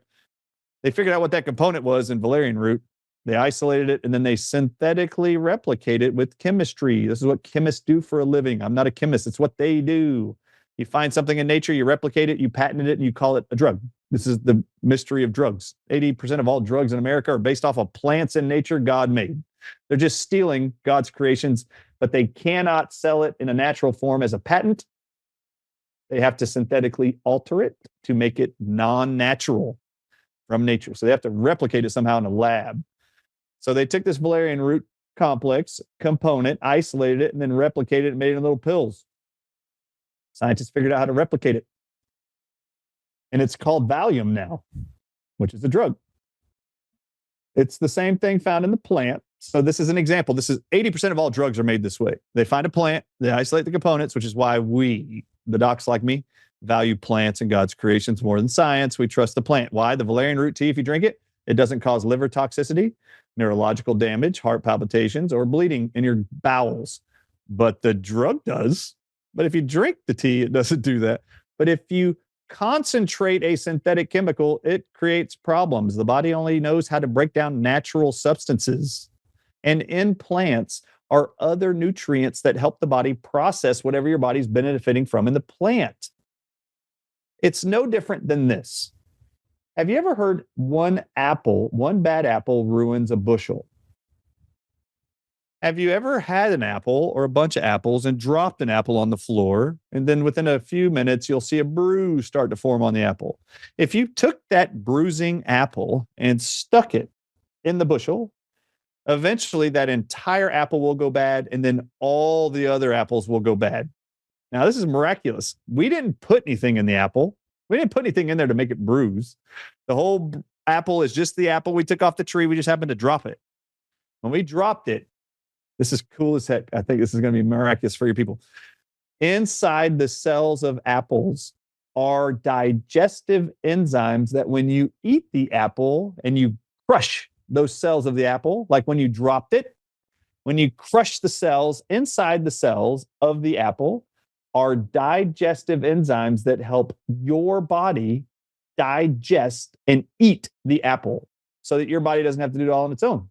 [SPEAKER 2] They figured out what that component was in valerian root. They isolated it, and then they synthetically replicate it with chemistry. This is what chemists do for a living. I'm not a chemist. It's what they do. You find something in nature, you replicate it, you patent it, and you call it a drug. This is the mystery of drugs. 80% of all drugs in America are based off of plants in nature God made. They're just stealing God's creations, but they cannot sell it in a natural form as a patent. They have to synthetically alter it to make it non-natural from nature. So they have to replicate it somehow in a lab. So they took this valerian root complex component, isolated it, and then replicated it and made it in little pills. Scientists figured out how to replicate it. And it's called Valium now, which is a drug. It's the same thing found in the plant. So this is an example. This is 80% of all drugs are made this way. They find a plant, they isolate the components, which is why we, the docs like me, value plants and God's creations more than science. We trust the plant. Why? The valerian root tea, if you drink it, it doesn't cause liver toxicity, neurological damage, heart palpitations, or bleeding in your bowels. But the drug does. But if you drink the tea, it doesn't do that. But if you concentrate a synthetic chemical, it creates problems. The body only knows how to break down natural substances. And in plants are other nutrients that help the body process whatever your body's benefiting from in the plant. It's no different than this. Have you ever heard one bad apple ruins a bushel? Have you ever had an apple or a bunch of apples and dropped an apple on the floor, and then within a few minutes, you'll see a bruise start to form on the apple? If you took that bruising apple and stuck it in the bushel, eventually that entire apple will go bad, and then all the other apples will go bad. Now, this is miraculous. We didn't put anything in the apple. We didn't put anything in there to make it bruise. The whole apple is just the apple we took off the tree. We just happened to drop it. When we dropped it, this is cool as heck. I think this is going to be miraculous for your people. Inside the cells of apples are digestive enzymes that when you eat the apple and you crush those cells of the apple, like when you dropped it, when you crush the cells, inside the cells of the apple are digestive enzymes that help your body digest and eat the apple so that your body doesn't have to do it all on its own.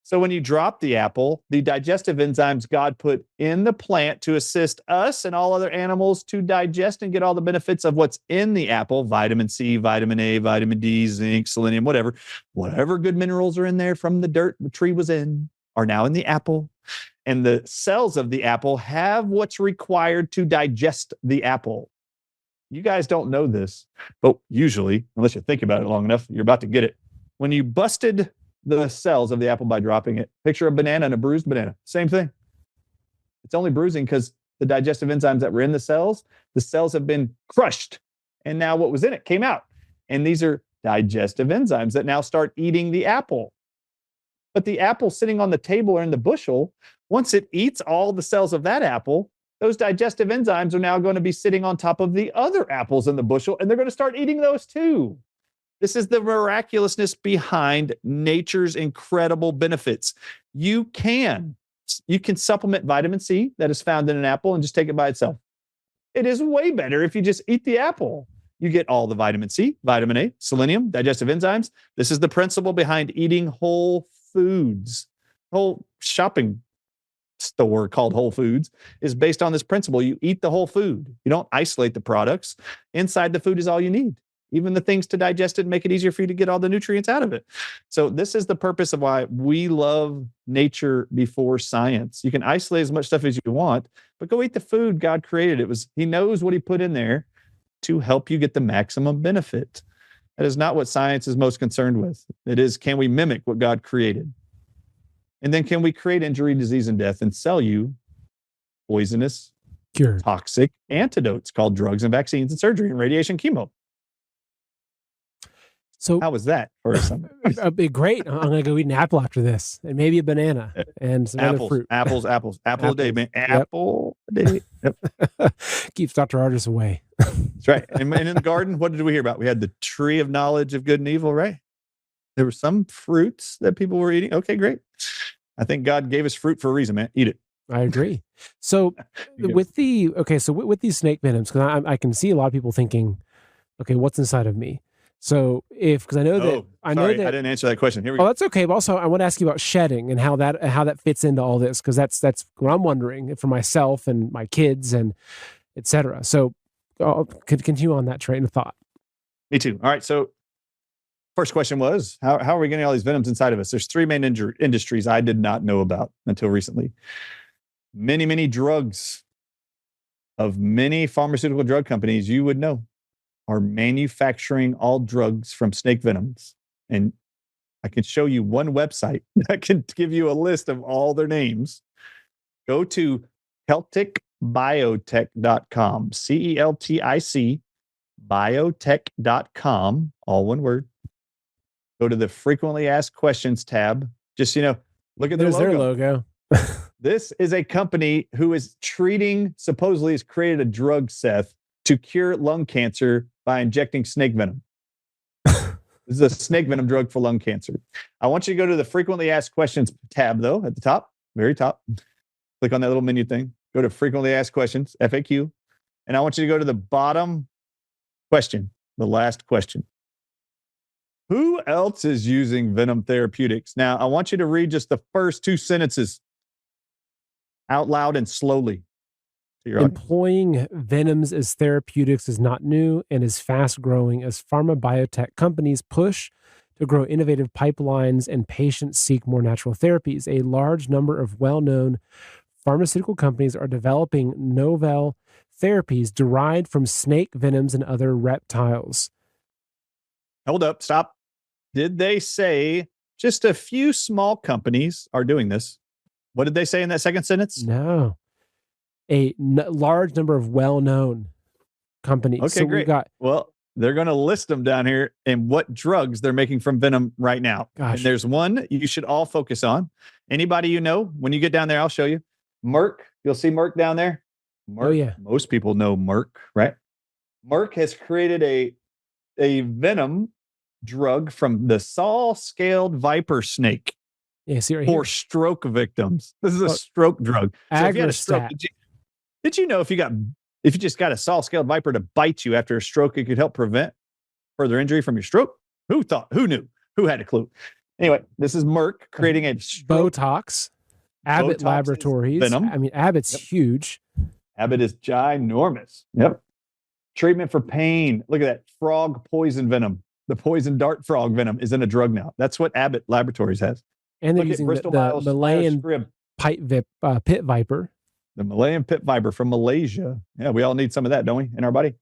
[SPEAKER 2] So when you drop the apple, the digestive enzymes God put in the plant to assist us and all other animals to digest and get all the benefits of what's in the apple, vitamin C, vitamin A, vitamin D, zinc, selenium, whatever good minerals are in there from the dirt the tree was in are now in the apple. And the cells of the apple have what's required to digest the apple. You guys don't know this, but usually, unless you think about it long enough, you're about to get it. When you busted the cells of the apple by dropping it, picture a banana and a bruised banana. Same thing. It's only bruising because the digestive enzymes that were in the cells have been crushed. And now what was in it came out. And these are digestive enzymes that now start eating the apple. But the apple sitting on the table or in the bushel, once it eats all the cells of that apple, those digestive enzymes are now going to be sitting on top of the other apples in the bushel, and they're going to start eating those too. This is the miraculousness behind nature's incredible benefits. You can supplement vitamin C that is found in an apple and just take it by itself. It is way better if you just eat the apple. You get all the vitamin C, vitamin A, selenium, digestive enzymes. This is the principle behind eating whole foods. Whole shopping store called Whole Foods is based on this principle. You eat the whole food. You don't isolate the products. Inside the food is all you need. Even the things to digest it and make it easier for you to get all the nutrients out of it. So this is the purpose of why we love nature before science. You can isolate as much stuff as you want, but go eat the food God created. He knows what he put in there to help you get the maximum benefit. That is not what science is most concerned with. It is, can we mimic what God created? And then can we create injury, disease, and death and sell you poisonous, toxic antidotes called drugs and vaccines and surgery and radiation chemo?
[SPEAKER 1] So
[SPEAKER 2] how was that for something?
[SPEAKER 1] It'd be great. I'm going to go eat an apple after this, and maybe a banana and some other fruit.
[SPEAKER 2] Apples a day, man. Apple a day. Yep.
[SPEAKER 1] Keeps Dr. Artis away.
[SPEAKER 2] That's right. And in the garden, what did we hear about? We had the tree of knowledge of good and evil, right? There were some fruits that people were eating. Okay, great. I think God gave us fruit for a reason, man. Eat it.
[SPEAKER 1] I agree. So with these snake venoms, because I can see a lot of people thinking, okay, what's inside of me? So because I know that
[SPEAKER 2] I didn't answer that question. Here we go.
[SPEAKER 1] Oh, that's okay. But also I want to ask you about shedding and how that fits into all this, because that's what I'm wondering for myself and my kids and et cetera. So could continue on that train of thought.
[SPEAKER 2] Me too. All right. So first question was, how are we getting all these venoms inside of us? There's three main industries I did not know about until recently. Many, many drugs of many pharmaceutical drug companies you would know are manufacturing all drugs from snake venoms. And I can show you one website that can give you a list of all their names. Go to CelticBiotech.com, CELTIC biotech.com, all one word. Go to the frequently asked questions tab. Just, look at their logo. This is a company who is supposedly has created a drug, Seth, to cure lung cancer by injecting snake venom. This is a snake venom drug for lung cancer. I want you to go to the frequently asked questions tab, though, at the top, very top. Click on that little menu thing. Go to frequently asked questions, FAQ. And I want you to go to the bottom question, the last question. Who else is using venom therapeutics? Now, I want you to read just the first two sentences out loud and slowly.
[SPEAKER 1] Employing venoms as therapeutics is not new and is fast growing as pharma biotech companies push to grow innovative pipelines and patients seek more natural therapies. A large number of well-known pharmaceutical companies are developing novel therapies derived from snake venoms and other reptiles.
[SPEAKER 2] Hold up, stop. Did they say just a few small companies are doing this? What did they say in that second sentence?
[SPEAKER 1] No. Large number of well-known companies.
[SPEAKER 2] Okay, so great. Well, they're going to list them down here and what drugs they're making from venom right now.
[SPEAKER 1] Gosh.
[SPEAKER 2] And there's one you should all focus on. Anybody you know, when you get down there, I'll show you. Merck. You'll see Merck down there. Merck.
[SPEAKER 1] Oh, yeah.
[SPEAKER 2] Most people know Merck, right? Merck has created a venom drug from the saw-scaled viper snake.
[SPEAKER 1] Yeah, see right
[SPEAKER 2] for
[SPEAKER 1] here.
[SPEAKER 2] Stroke victims. This is a stroke drug. So if you had a stroke, did you know if you just got a saw-scaled viper to bite you after a stroke, it could help prevent further injury from your stroke? Who thought? Who knew? Who had a clue? Anyway, this is Merck creating a
[SPEAKER 1] Botox. Abbott
[SPEAKER 2] Botox
[SPEAKER 1] Laboratories.
[SPEAKER 2] venom.
[SPEAKER 1] I mean, Abbott's huge.
[SPEAKER 2] Abbott is ginormous. Yep. Treatment for pain. Look at that. Frog poison venom. The poison dart frog venom is in a drug now. That's what Abbott Laboratories has.
[SPEAKER 1] And they're
[SPEAKER 2] Look at
[SPEAKER 1] using
[SPEAKER 2] Bristol
[SPEAKER 1] the
[SPEAKER 2] Myers
[SPEAKER 1] Malayan
[SPEAKER 2] Squibb.
[SPEAKER 1] pit viper.
[SPEAKER 2] The Malayan pit viper from Malaysia. Yeah, we all need some of that, don't we, in our body?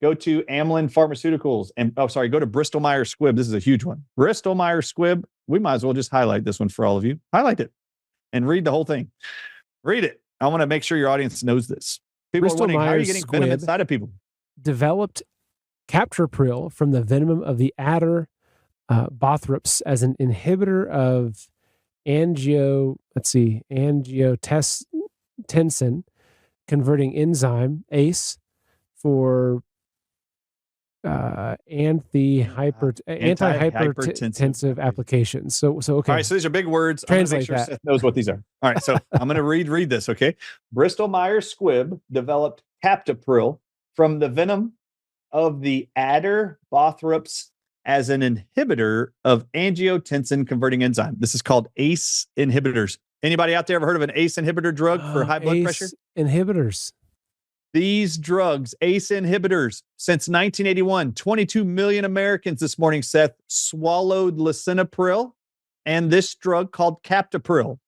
[SPEAKER 2] Go to Amylin Pharmaceuticals and go to Bristol Myers Squibb. This is a huge one. Bristol Myers Squibb. We might as well just highlight this one for all of you. Highlight it and read the whole thing. Read it. I want to make sure your audience knows this. People
[SPEAKER 1] Bristol
[SPEAKER 2] are wondering, how are you
[SPEAKER 1] Myers
[SPEAKER 2] getting venom
[SPEAKER 1] Squibb
[SPEAKER 2] inside of people?
[SPEAKER 1] Developed captopril from the venom of the adder Bothrops as an inhibitor of angiotensin converting enzyme ACE for anti-hypertensive applications. So okay.
[SPEAKER 2] All right, so these are big words.
[SPEAKER 1] Translate
[SPEAKER 2] I'm gonna make sure
[SPEAKER 1] that.
[SPEAKER 2] Seth knows what these are. All right, so I'm going to read this, okay? Bristol Myers Squibb developed captopril from the venom of the adder Bothrops as an inhibitor of angiotensin converting enzyme. This is called ACE inhibitors. Anybody out there ever heard of an ACE inhibitor drug for high blood pressure?
[SPEAKER 1] Inhibitors.
[SPEAKER 2] These drugs, ACE inhibitors, since 1981, 22 million Americans this morning, Seth, swallowed lisinopril and this drug called captopril,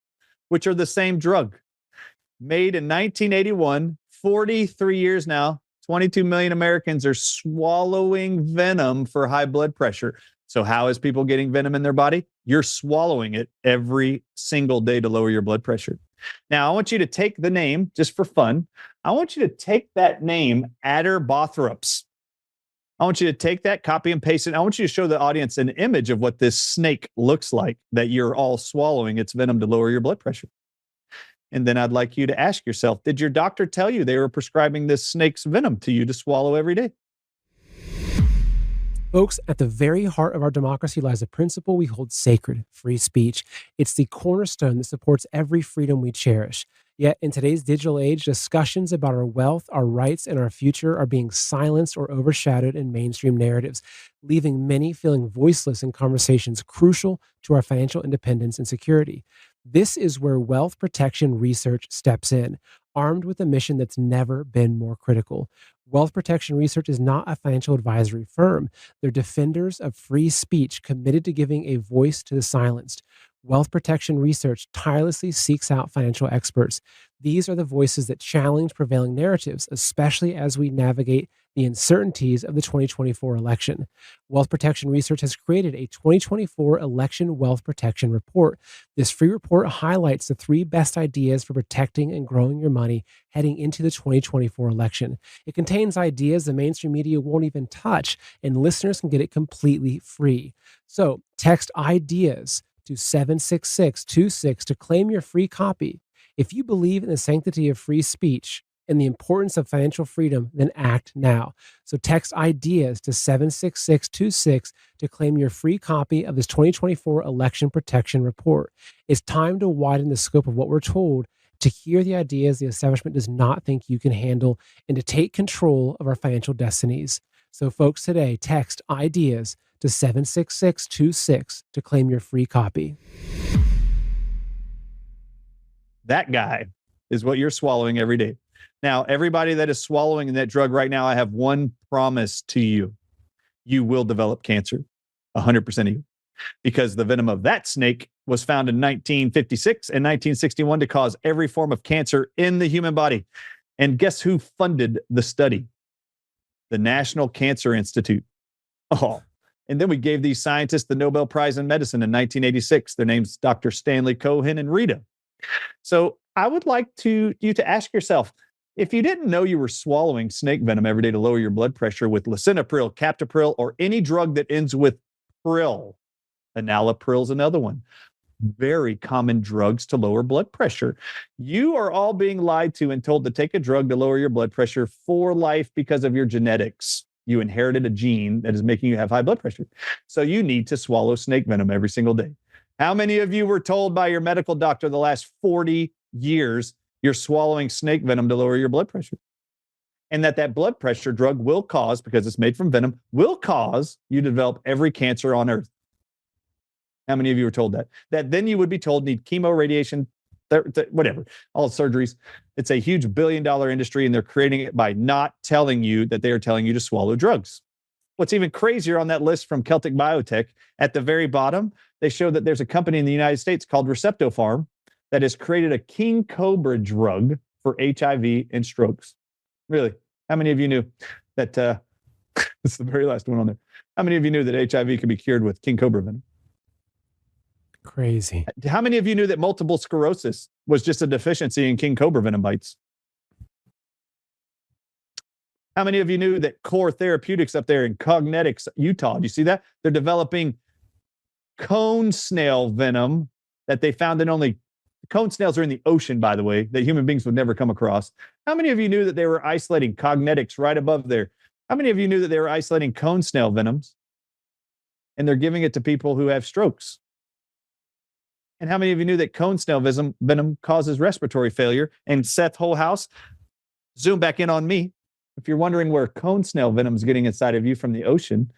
[SPEAKER 2] which are the same drug. Made in 1981, 43 years now, 22 million Americans are swallowing venom for high blood pressure. So how is people getting venom in their body? You're swallowing it every single day to lower your blood pressure. Now, I want you to take the name, just for fun. I want you to take that name, Adder Bothrops. I want you to take that, copy and paste it. I want you to show the audience an image of what this snake looks like that you're all swallowing its venom to lower your blood pressure. And then I'd like you to ask yourself, did your doctor tell you they were prescribing this snake's venom to you to swallow every day?
[SPEAKER 1] Folks, at the very heart of our democracy lies a principle we hold sacred, free speech. It's the cornerstone that supports every freedom we cherish. Yet, in today's digital age, discussions about our wealth, our rights, and our future are being silenced or overshadowed in mainstream narratives, leaving many feeling voiceless in conversations crucial to our financial independence and security. This is where wealth protection research steps in, armed with a mission that's never been more critical. Wealth Protection Research is not a financial advisory firm. They're defenders of free speech committed to giving a voice to the silenced. Wealth Protection Research tirelessly seeks out financial experts. These are the voices that challenge prevailing narratives, especially as we navigate the uncertainties of the 2024 election. Wealth Protection Research has created a 2024 Election Wealth Protection Report. This free report highlights the 3 best ideas for protecting and growing your money heading into the 2024 election. It contains ideas the mainstream media won't even touch, and listeners can get it completely free. So text IDEAS to 76626 to claim your free copy. If you believe in the sanctity of free speech and the importance of financial freedom, then act now. So text IDEAS to 76626 to claim your free copy of this 2024 Election Protection Report. It's time to widen the scope of what we're told, to hear the ideas the establishment does not think you can handle, and to take control of our financial destinies. So folks, today, text IDEAS to 76626 to claim your free copy.
[SPEAKER 2] That guy is what you're swallowing every day. Now, everybody that is swallowing that drug right now, I have one promise to you. You will develop cancer, 100% of you, because the venom of that snake was found in 1956 and 1961 to cause every form of cancer in the human body. And guess who funded the study? The National Cancer Institute. Oh, and then we gave these scientists the Nobel Prize in Medicine in 1986. Their name's Dr. Stanley Cohen and Rita. So I would like you to ask yourself, if you didn't know you were swallowing snake venom every day to lower your blood pressure with lisinopril, captopril, or any drug that ends with pril, enalapril is another one, very common drugs to lower blood pressure. You are all being lied to and told to take a drug to lower your blood pressure for life because of your genetics. You inherited a gene that is making you have high blood pressure. So you need to swallow snake venom every single day. How many of you were told by your medical doctor the last 40 years you're swallowing snake venom to lower your blood pressure? And that blood pressure drug will cause, because it's made from venom, will cause you to develop every cancer on earth. How many of you were told that? That then you would be told need chemo, radiation, whatever, all surgeries. It's a huge billion-dollar industry, and they're creating it by not telling you that they are telling you to swallow drugs. What's even crazier on that list from Celtic Biotech, at the very bottom, they show that there's a company in the United States called Receptopharm that has created a king cobra drug for HIV and strokes. Really? How many of you knew that? This is the very last one on there. How many of you knew that HIV could be cured with king cobra venom?
[SPEAKER 1] Crazy.
[SPEAKER 2] How many of you knew that multiple sclerosis was just a deficiency in king cobra venom bites? How many of you knew that Core Therapeutics up there in Cognetics, Utah, do you see that? They're developing cone snail venom that they found in only, cone snails are in the ocean, by the way, that human beings would never come across. How many of you knew that they were isolating Cognetics right above there? How many of you knew that they were isolating cone snail venoms and they're giving it to people who have strokes? And how many of you knew that cone snail venom causes respiratory failure? And Seth Wholehouse, zoom back in on me. If you're wondering where cone snail venom is getting inside of you from the ocean,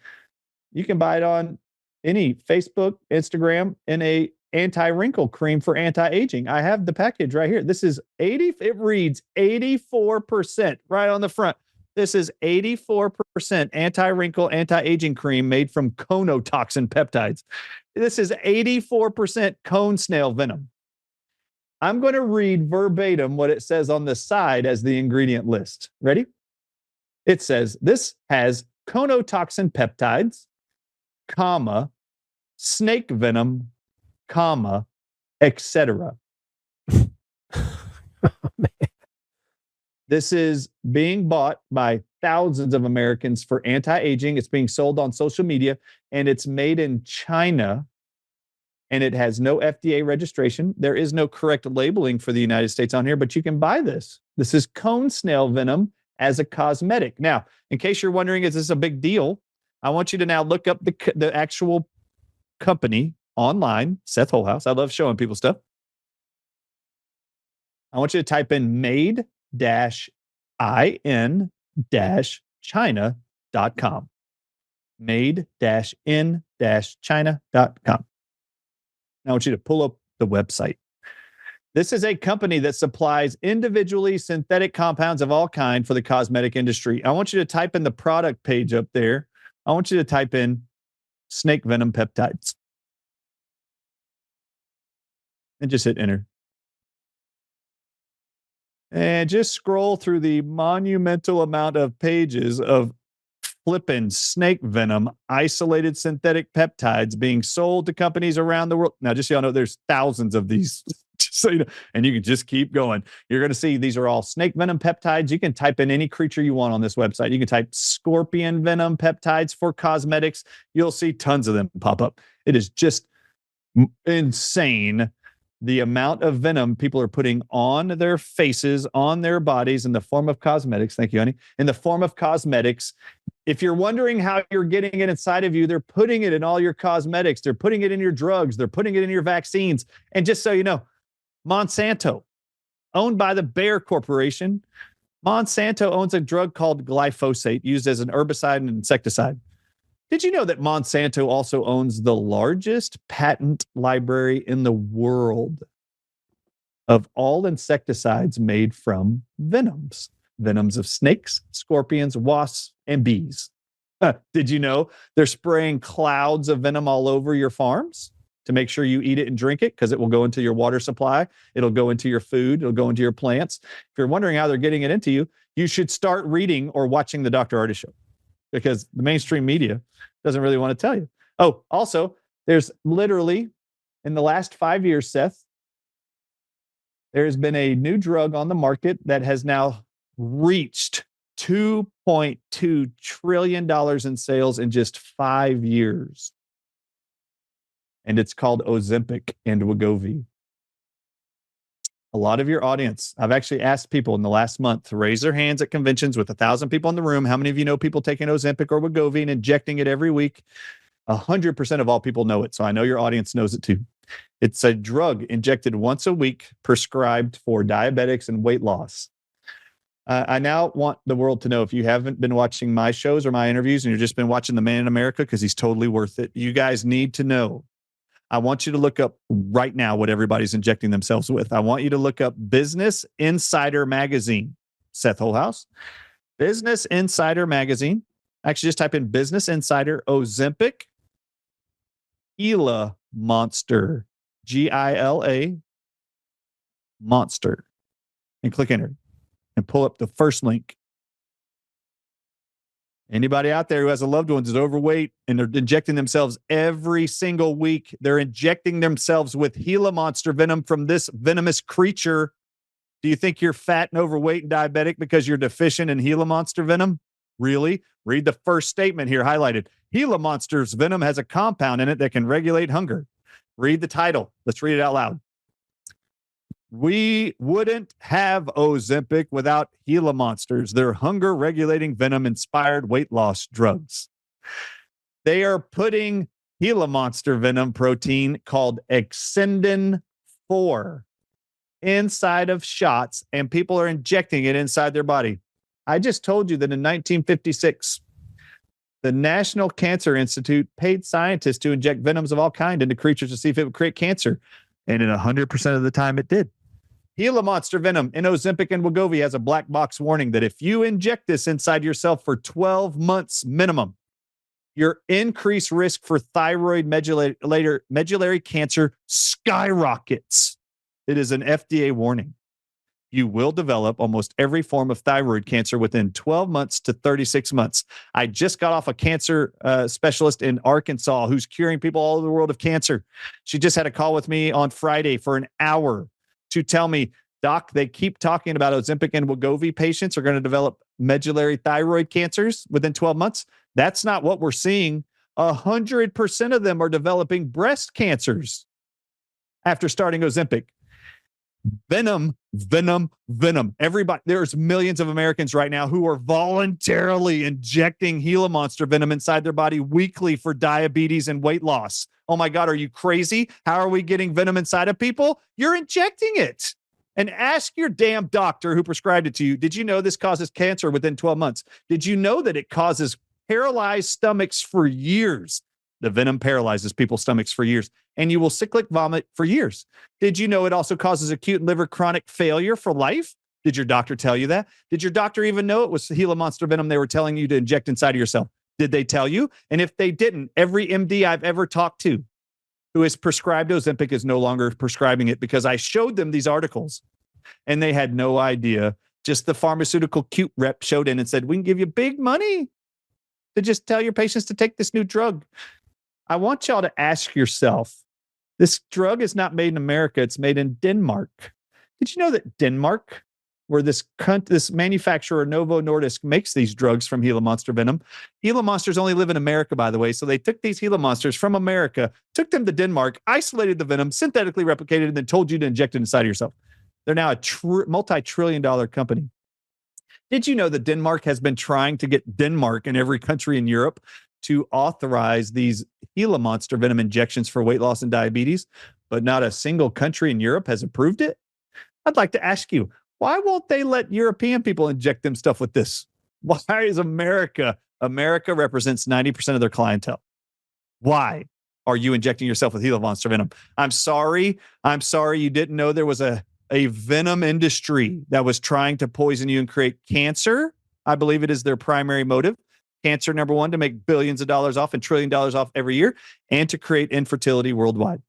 [SPEAKER 2] you can buy it on any Facebook, Instagram, in a anti-wrinkle cream for anti-aging. I have the package right here. This is it reads 84% right on the front. This is 84% anti-wrinkle, anti-aging cream made from conotoxin peptides. This is 84% cone snail venom. I'm going to read verbatim what it says on the side as the ingredient list. Ready? It says, this has conotoxin peptides, comma, snake venom, comma, etc. This is being bought by thousands of Americans for anti-aging. It's being sold on social media, and it's made in China, and it has no FDA registration. There is no correct labeling for the United States on here, but you can buy this. This is cone snail venom as a cosmetic. Now, in case you're wondering, is this a big deal? I want you to now look up the actual company online, Seth Wholehouse. I love showing people stuff. I want you to type in made-in-china.com. Made-in-china.com. Now I want you to pull up the website. This is a company that supplies individually synthetic compounds of all kinds for the cosmetic industry. I want you to type in the product page up there. I want you to type in snake venom peptides. And just hit enter. And just scroll through the monumental amount of pages of flipping snake venom, isolated synthetic peptides being sold to companies around the world. Now, just so y'all know, there's thousands of these. So, and you can just keep going. You're going to see these are all snake venom peptides. You can type in any creature you want on this website. You can type scorpion venom peptides for cosmetics. You'll see tons of them pop up. It is just insane the amount of venom people are putting on their faces, on their bodies in the form of cosmetics. Thank you, honey. In the form of cosmetics. If you're wondering how you're getting it inside of you, they're putting it in all your cosmetics. They're putting it in your drugs. They're putting it in your vaccines. And just so you know, Monsanto, owned by the Bayer Corporation, Monsanto owns a drug called glyphosate used as an herbicide and insecticide. Did you know that Monsanto also owns the largest patent library in the world of all insecticides made from venoms? Venoms of snakes, scorpions, wasps, and bees. Did you know they're spraying clouds of venom all over your farms to make sure you eat it and drink it, because it will go into your water supply. It'll go into your food. It'll go into your plants. If you're wondering how they're getting it into you, you should start reading or watching the Dr. Artis Show, because the mainstream media doesn't really want to tell you. Oh, also, there's literally, in the last 5 years, Seth, there has been a new drug on the market that has now reached $2.2 trillion in sales in just 5 years. And it's called Ozempic and Wegovy. A lot of your audience, I've actually asked people in the last month to raise their hands at conventions with 1,000 people in the room. How many of you know people taking Ozempic or Wegovy and injecting it every week? 100% of all people know it. So I know your audience knows it too. It's a drug injected once a week, prescribed for diabetics and weight loss. I now want the world to know, if you haven't been watching my shows or my interviews and you've just been watching The Man in America, because he's totally worth it, you guys need to know I want you to look up right now what everybody's injecting themselves with. I want you to look up Business Insider Magazine. Seth Holhouse. Business Insider Magazine. Actually, just type in Business Insider, Ozempic, Gila Monster, Gila Monster, and click enter and pull up the first link. Anybody out there who has a loved one who's overweight and they're injecting themselves every single week, they're injecting themselves with Gila Monster venom from this venomous creature. Do you think you're fat and overweight and diabetic because you're deficient in Gila Monster venom? Really? Read the first statement here highlighted. Gila Monster's venom has a compound in it that can regulate hunger. Read the title. Let's read it out loud. We wouldn't have Ozempic without Gila Monsters. They're hunger-regulating venom-inspired weight loss drugs. They are putting Gila Monster venom protein called Exendin-4 inside of shots, and people are injecting it inside their body. I just told you that in 1956, the National Cancer Institute paid scientists to inject venoms of all kinds into creatures to see if it would create cancer. And in 100% of the time, it did. Gila Monster venom in Ozempic and Wegovy has a black box warning that if you inject this inside yourself for 12 months minimum, your increased risk for thyroid medullary cancer skyrockets. It is an FDA warning. You will develop almost every form of thyroid cancer within 12 months to 36 months. I just got off a cancer specialist in Arkansas who's curing people all over the world of cancer. She just had a call with me on Friday for an hour to tell me, Doc, they keep talking about Ozempic and Wegovy patients are going to develop medullary thyroid cancers within 12 months. That's not what we're seeing. 100% of them are developing breast cancers after starting Ozempic. Venom. Everybody, there's millions of Americans right now who are voluntarily injecting Gila Monster venom inside their body weekly for diabetes and weight loss. Oh my God, are you crazy? How are we getting venom inside of people? You're injecting it. And ask your damn doctor who prescribed it to you, did you know this causes cancer within 12 months? Did you know that it causes paralyzed stomachs for years? The venom paralyzes people's stomachs for years, and you will cyclic vomit for years. Did you know it also causes acute liver chronic failure for life? Did your doctor tell you that? Did your doctor even know it was Gila Monster venom they were telling you to inject inside of yourself? Did they tell you? And if they didn't, every MD I've ever talked to who has prescribed Ozempic is no longer prescribing it because I showed them these articles and they had no idea. Just the pharmaceutical cute rep showed in and said, we can give you big money to just tell your patients to take this new drug. I want y'all to ask yourself, this drug is not made in America. It's made in Denmark. Did you know that Denmark, where this manufacturer Novo Nordisk makes these drugs from Gila Monster venom, Gila Monsters only live in America, by the way. So they took these Gila Monsters from America, took them to Denmark, isolated the venom, synthetically replicated, and then told you to inject it inside of yourself. They're now a multi-trillion-dollar company. Did you know that Denmark has been trying to get Denmark and every country in Europe to authorize these Gila Monster venom injections for weight loss and diabetes, but not a single country in Europe has approved it? I'd like to ask you, why won't they let European people inject them stuff with this? Why is America represents 90% of their clientele. Why are you injecting yourself with Gila Monster venom? I'm sorry you didn't know there was a venom industry that was trying to poison you and create cancer. I believe it is their primary motive. Cancer, number one, to make billions of dollars off and $1 trillion off every year, and to create infertility worldwide.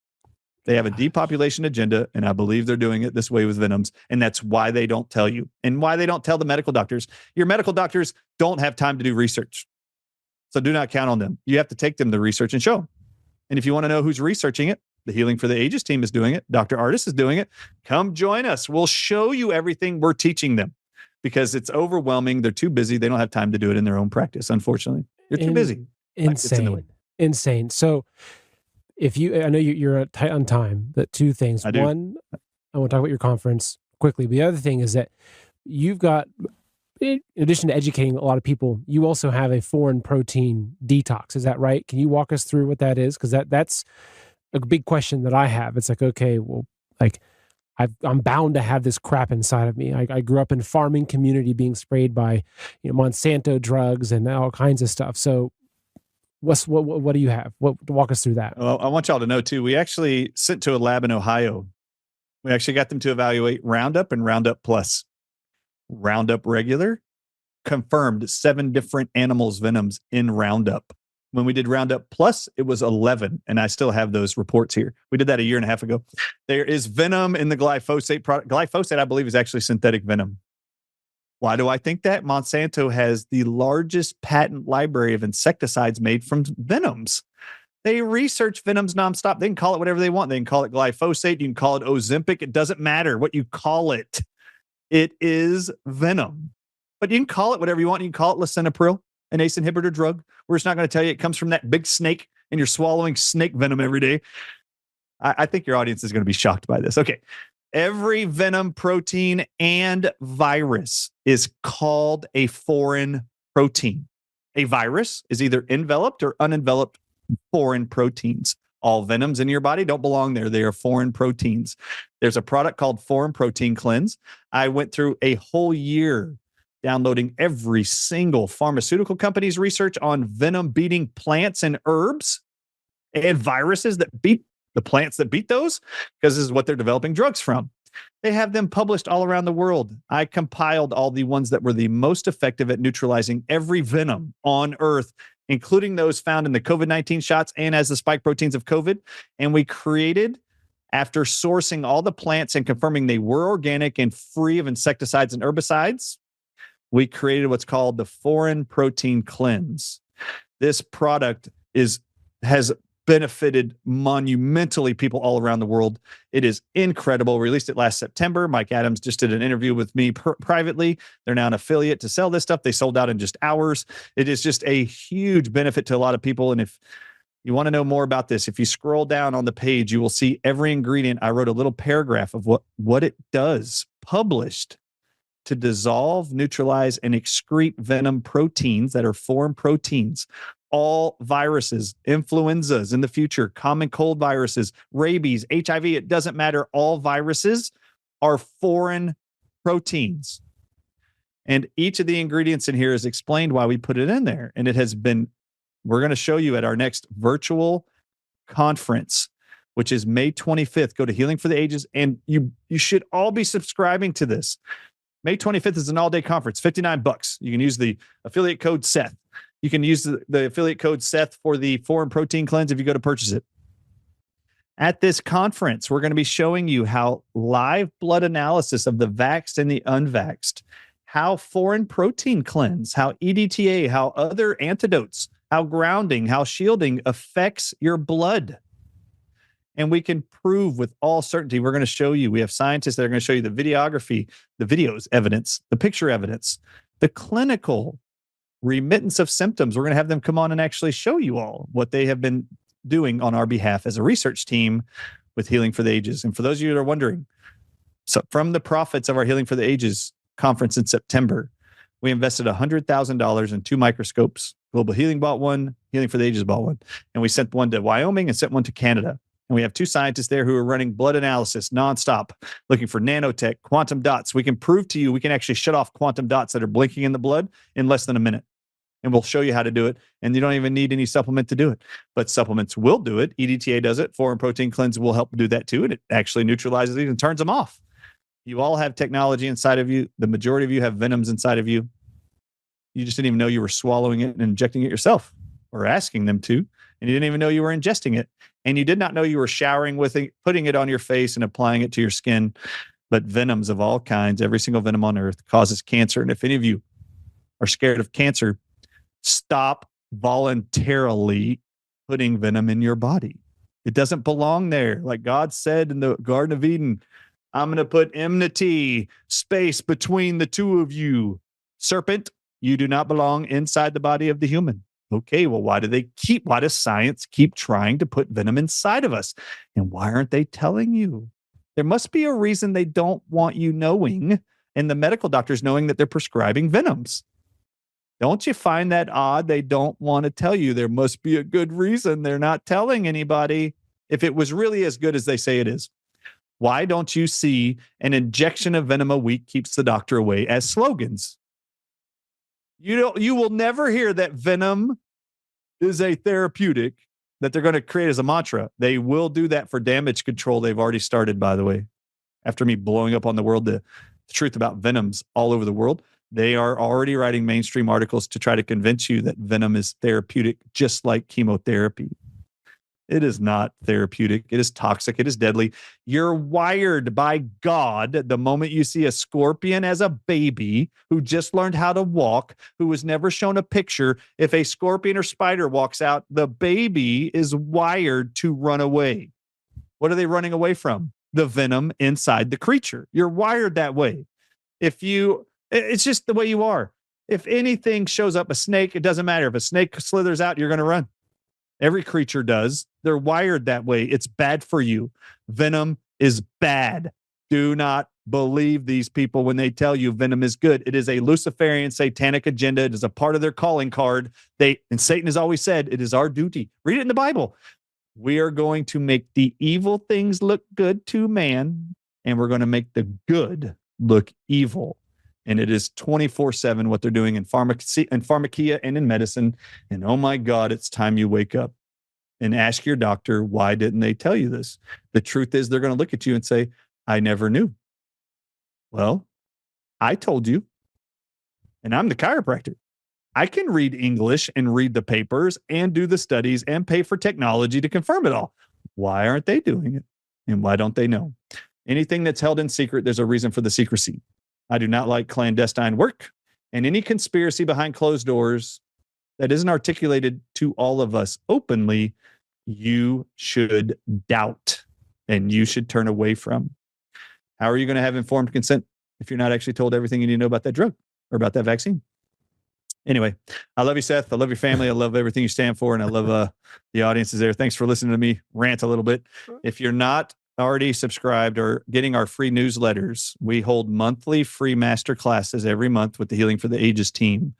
[SPEAKER 2] They have a depopulation agenda, and I believe they're doing it this way with venoms, and that's why they don't tell you, and why they don't tell the medical doctors. Your medical doctors don't have time to do research, so do not count on them. You have to take them the research and show them. And if you want to know who's researching it, the Healing for the Ages team is doing it. Dr. Artis is doing it. Come join us. We'll show you everything we're teaching them. Because it's overwhelming. They're too busy. They don't have time to do it in their own practice, unfortunately. They're too busy.
[SPEAKER 1] Insane. So I know you're tight on time, but two things. One, I want to talk about your conference quickly. The other thing is that you've got, in addition to educating a lot of people, you also have a foreign protein detox. Is that right? Can you walk us through what that is? Because that's a big question that I have. It's like, okay, well, like, I'm bound to have this crap inside of me. I grew up in farming community being sprayed by Monsanto drugs and all kinds of stuff. So What do you have? Walk us through that.
[SPEAKER 2] Well, I want y'all to know too, we actually sent to a lab in Ohio. We actually got them to evaluate Roundup and Roundup Plus. Roundup regular confirmed 7 different animals' venoms in Roundup. When we did Roundup Plus, it was 11, and I still have those reports here. We did that a year and a half ago. There is venom in the glyphosate product. Glyphosate, I believe, is actually synthetic venom. Why do I think that? Monsanto has the largest patent library of insecticides made from venoms. They research venoms nonstop. They can call it whatever they want. They can call it glyphosate. You can call it Ozempic. It doesn't matter what you call it. It is venom. But you can call it whatever you want. You can call it lisinopril, an ACE inhibitor drug. We're just not going to tell you it comes from that big snake and you're swallowing snake venom every day. I think your audience is going to be shocked by this. Okay. Every venom, protein, and virus is called a foreign protein. A virus is either enveloped or unenveloped foreign proteins. All venoms in your body don't belong there. They are foreign proteins. There's a product called Foreign Protein Cleanse. I went through a whole year downloading every single pharmaceutical company's research on venom-beating plants and herbs and viruses that beat the plants that beat those, because this is what they're developing drugs from. They have them published all around the world. I compiled all the ones that were the most effective at neutralizing every venom on Earth, including those found in the COVID-19 shots and as the spike proteins of COVID. And we created, after sourcing all the plants and confirming they were organic and free of insecticides and herbicides, we created what's called the Foreign Protein Cleanse. This product has benefited monumentally people all around the world. It is incredible. Released it last September. Mike Adams just did an interview with me privately. They're now an affiliate to sell this stuff. They sold out in just hours. It is just a huge benefit to a lot of people. And if you want to know more about this, if you scroll down on the page, you will see every ingredient. I wrote a little paragraph of what it does, published to dissolve, neutralize, and excrete venom proteins that are foreign proteins. All viruses, influenzas in the future, common cold viruses, rabies, HIV, it doesn't matter. All viruses are foreign proteins. And each of the ingredients in here is explained why we put it in there. And it has been, we're going to show you at our next virtual conference, which is May 25th. Go to Healing for the Ages, and you should all be subscribing to this. May 25th is an all-day conference, $59. You can use the affiliate code Seth. You can use the affiliate code Seth for the Foreign Protein Cleanse if you go to purchase it. At this conference, we're going to be showing you how live blood analysis of the vaxxed and the unvaxxed, how foreign protein cleanse, how EDTA, how other antidotes, how grounding, how shielding affects your blood. And we can prove with all certainty, we're going to show you, we have scientists that are going to show you the videography, the videos evidence, the picture evidence, the clinical remittance of symptoms. We're going to have them come on and actually show you all what they have been doing on our behalf as a research team with Healing for the Ages. And for those of you that are wondering, so from the profits of our Healing for the Ages conference in September, we invested $100,000 in 2 microscopes. Global Healing bought one, Healing for the Ages bought one. And we sent one to Wyoming and sent one to Canada. And we have 2 scientists there who are running blood analysis nonstop, looking for nanotech, quantum dots. We can prove to you, we can actually shut off quantum dots that are blinking in the blood in less than a minute. And we'll show you how to do it. And you don't even need any supplement to do it. But supplements will do it. EDTA does it. Foreign Protein Cleanse will help do that too. And it actually neutralizes these and turns them off. You all have technology inside of you. The majority of you have venoms inside of you. You just didn't even know you were swallowing it and injecting it yourself, or asking them to. And you didn't even know you were ingesting it. And you did not know you were showering with it, putting it on your face and applying it to your skin. But venoms of all kinds, every single venom on earth causes cancer. And if any of you are scared of cancer, stop voluntarily putting venom in your body. It doesn't belong there. Like God said in the Garden of Eden, I'm going to put enmity, space between the two of you. Serpent, you do not belong inside the body of the human. Okay, well, why does science keep trying to put venom inside of us? And why aren't they telling you? There must be a reason they don't want you knowing, and the medical doctors knowing that they're prescribing venoms. Don't you find that odd? They don't want to tell you. There must be a good reason they're not telling anybody if it was really as good as they say it is. Why don't you see an injection of venom a week keeps the doctor away as slogans? You will never hear that venom is a therapeutic that they're going to create as a mantra. They will do that for damage control. They've already started, by the way. After me blowing up on the world, the truth about venoms all over the world, they are already writing mainstream articles to try to convince you that venom is therapeutic, just like chemotherapy. It is not therapeutic. It is toxic. It is deadly. You're wired by God the moment you see a scorpion as a baby who just learned how to walk, who was never shown a picture. If a scorpion or spider walks out, the baby is wired to run away. What are they running away from? The venom inside the creature. You're wired that way. It's just the way you are. If anything shows up, a snake, it doesn't matter. If a snake slithers out, you're going to run. Every creature does. They're wired that way. It's bad for you. Venom is bad. Do not believe these people when they tell you venom is good. It is a Luciferian satanic agenda. It is a part of their calling card. And Satan has always said, it is our duty. Read it in the Bible. We are going to make the evil things look good to man, and we're going to make the good look evil. And it is 24/7 what they're doing in pharmacia and in medicine. And oh my God, it's time you wake up and ask your doctor, why didn't they tell you this? The truth is they're going to look at you and say, I never knew. Well, I told you, and I'm the chiropractor. I can read English and read the papers and do the studies and pay for technology to confirm it all. Why aren't they doing it? And why don't they know? Anything that's held in secret, there's a reason for the secrecy. I do not like clandestine work, and any conspiracy behind closed doors that isn't articulated to all of us openly, you should doubt and you should turn away from. How are you going to have informed consent if you're not actually told everything you need to know about that drug or about that vaccine? Anyway, I love you, Seth. I love your family. I love everything you stand for, and I love the audience is there. Thanks for listening to me rant a little bit. If you're not already subscribed or getting our free newsletters, we hold monthly free master classes every month with the Healing for the Ages team.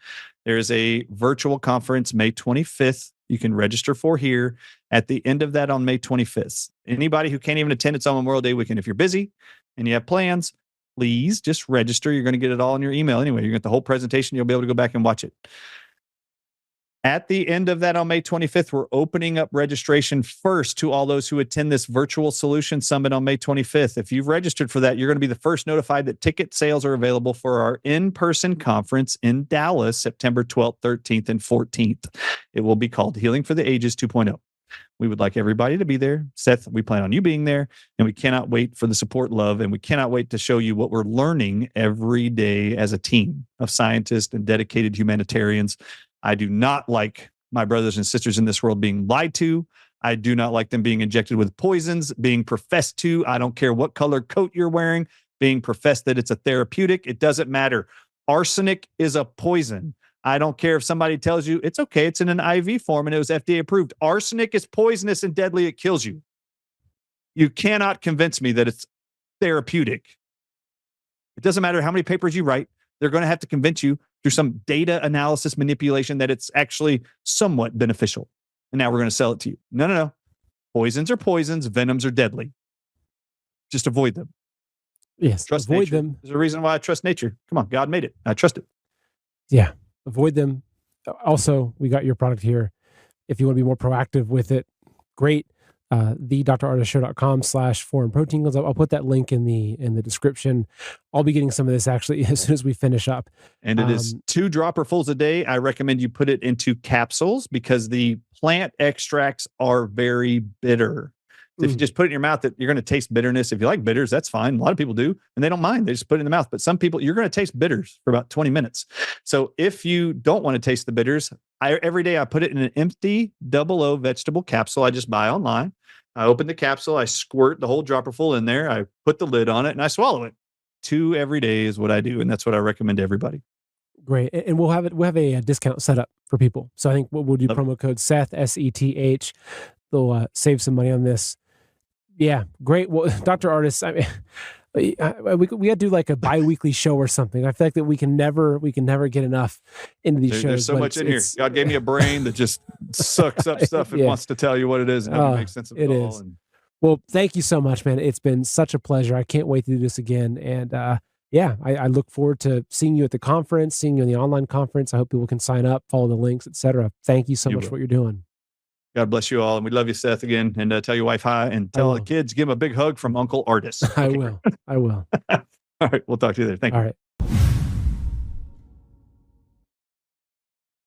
[SPEAKER 2] There's a virtual conference May 25th. You can register for here. At the end of that on May 25th, anybody who can't even attend, it's on Memorial Day weekend. If you're busy and you have plans, please just register. You're going to get it all in your email anyway. You get the whole presentation. You'll be able to go back and watch it. At the end of that on May 25th, we're opening up registration first to all those who attend this virtual solution summit on May 25th. If you've registered for that, you're going to be the first notified that ticket sales are available for our in-person conference in Dallas, September 12th, 13th, and 14th. It will be called Healing for the Ages 2.0. We would like everybody to be there. Seth, we plan on you being there, and we cannot wait for the support, love, and we cannot wait to show you what we're learning every day as a team of scientists and dedicated humanitarians. I do not like my brothers and sisters in this world being lied to. I do not like them being injected with poisons, being professed to. I don't care what color coat you're wearing, being professed that it's a therapeutic. It doesn't matter. Arsenic is a poison. I don't care if somebody tells you it's okay. It's in an IV form and it was FDA approved. Arsenic is poisonous and deadly. It kills you. You cannot convince me that it's therapeutic. It doesn't matter how many papers you write. They're going to have to convince you through some data analysis manipulation that it's actually somewhat beneficial. And now we're going to sell it to you. No. Poisons are poisons. Venoms are deadly. Just avoid them.
[SPEAKER 1] Yes,
[SPEAKER 2] trust
[SPEAKER 1] avoid
[SPEAKER 2] nature.
[SPEAKER 1] them.
[SPEAKER 2] There's a reason why I trust nature. Come on, God made it. I trust it.
[SPEAKER 1] Yeah, avoid them. Also, we got your product here. If you want to be more proactive with it, great. thedrartisshow.com/foreign protein. I'll put that link in the description. I'll be getting some of this actually as soon as we finish up.
[SPEAKER 2] And it is 2 dropperfuls a day. I recommend you put it into capsules because the plant extracts are very bitter. So if you just put it in your mouth, that you're going to taste bitterness. If you like bitters, that's fine. A lot of people do, and they don't mind. They just put it in the mouth. But some people, you're going to taste bitters for about 20 minutes. So if you don't want to taste the bitters, every day I put it in an empty 00 vegetable capsule I just buy online. I open the capsule, I squirt the whole dropper full in there, I put the lid on it, and I swallow it. 2 every day is what I do, and that's what I recommend to everybody.
[SPEAKER 1] Great, and we'll have a discount set up for people. So I think we'll do promo code Seth SETH. They'll save some money on this. Yeah, great. Well, Dr. Artis, I mean, we got to do like a bi-weekly show or something. I feel like that we can never get enough into these shows.
[SPEAKER 2] There's so much in here. God gave me a brain that just sucks up stuff and wants to tell you what it is and it makes sense of it all.
[SPEAKER 1] Well, thank you so much, man. It's been such a pleasure. I can't wait to do this again. And yeah, I look forward to seeing you at the conference, seeing you in the online conference. I hope people can sign up, follow the links, etc. Thank you so much for what you're doing.
[SPEAKER 2] God bless you all. And we love you, Seth, again. And tell your wife hi and tell the kids, give them a big hug from Uncle Artis.
[SPEAKER 1] I will.
[SPEAKER 2] All right. We'll talk to you there. Thank you.
[SPEAKER 1] All right.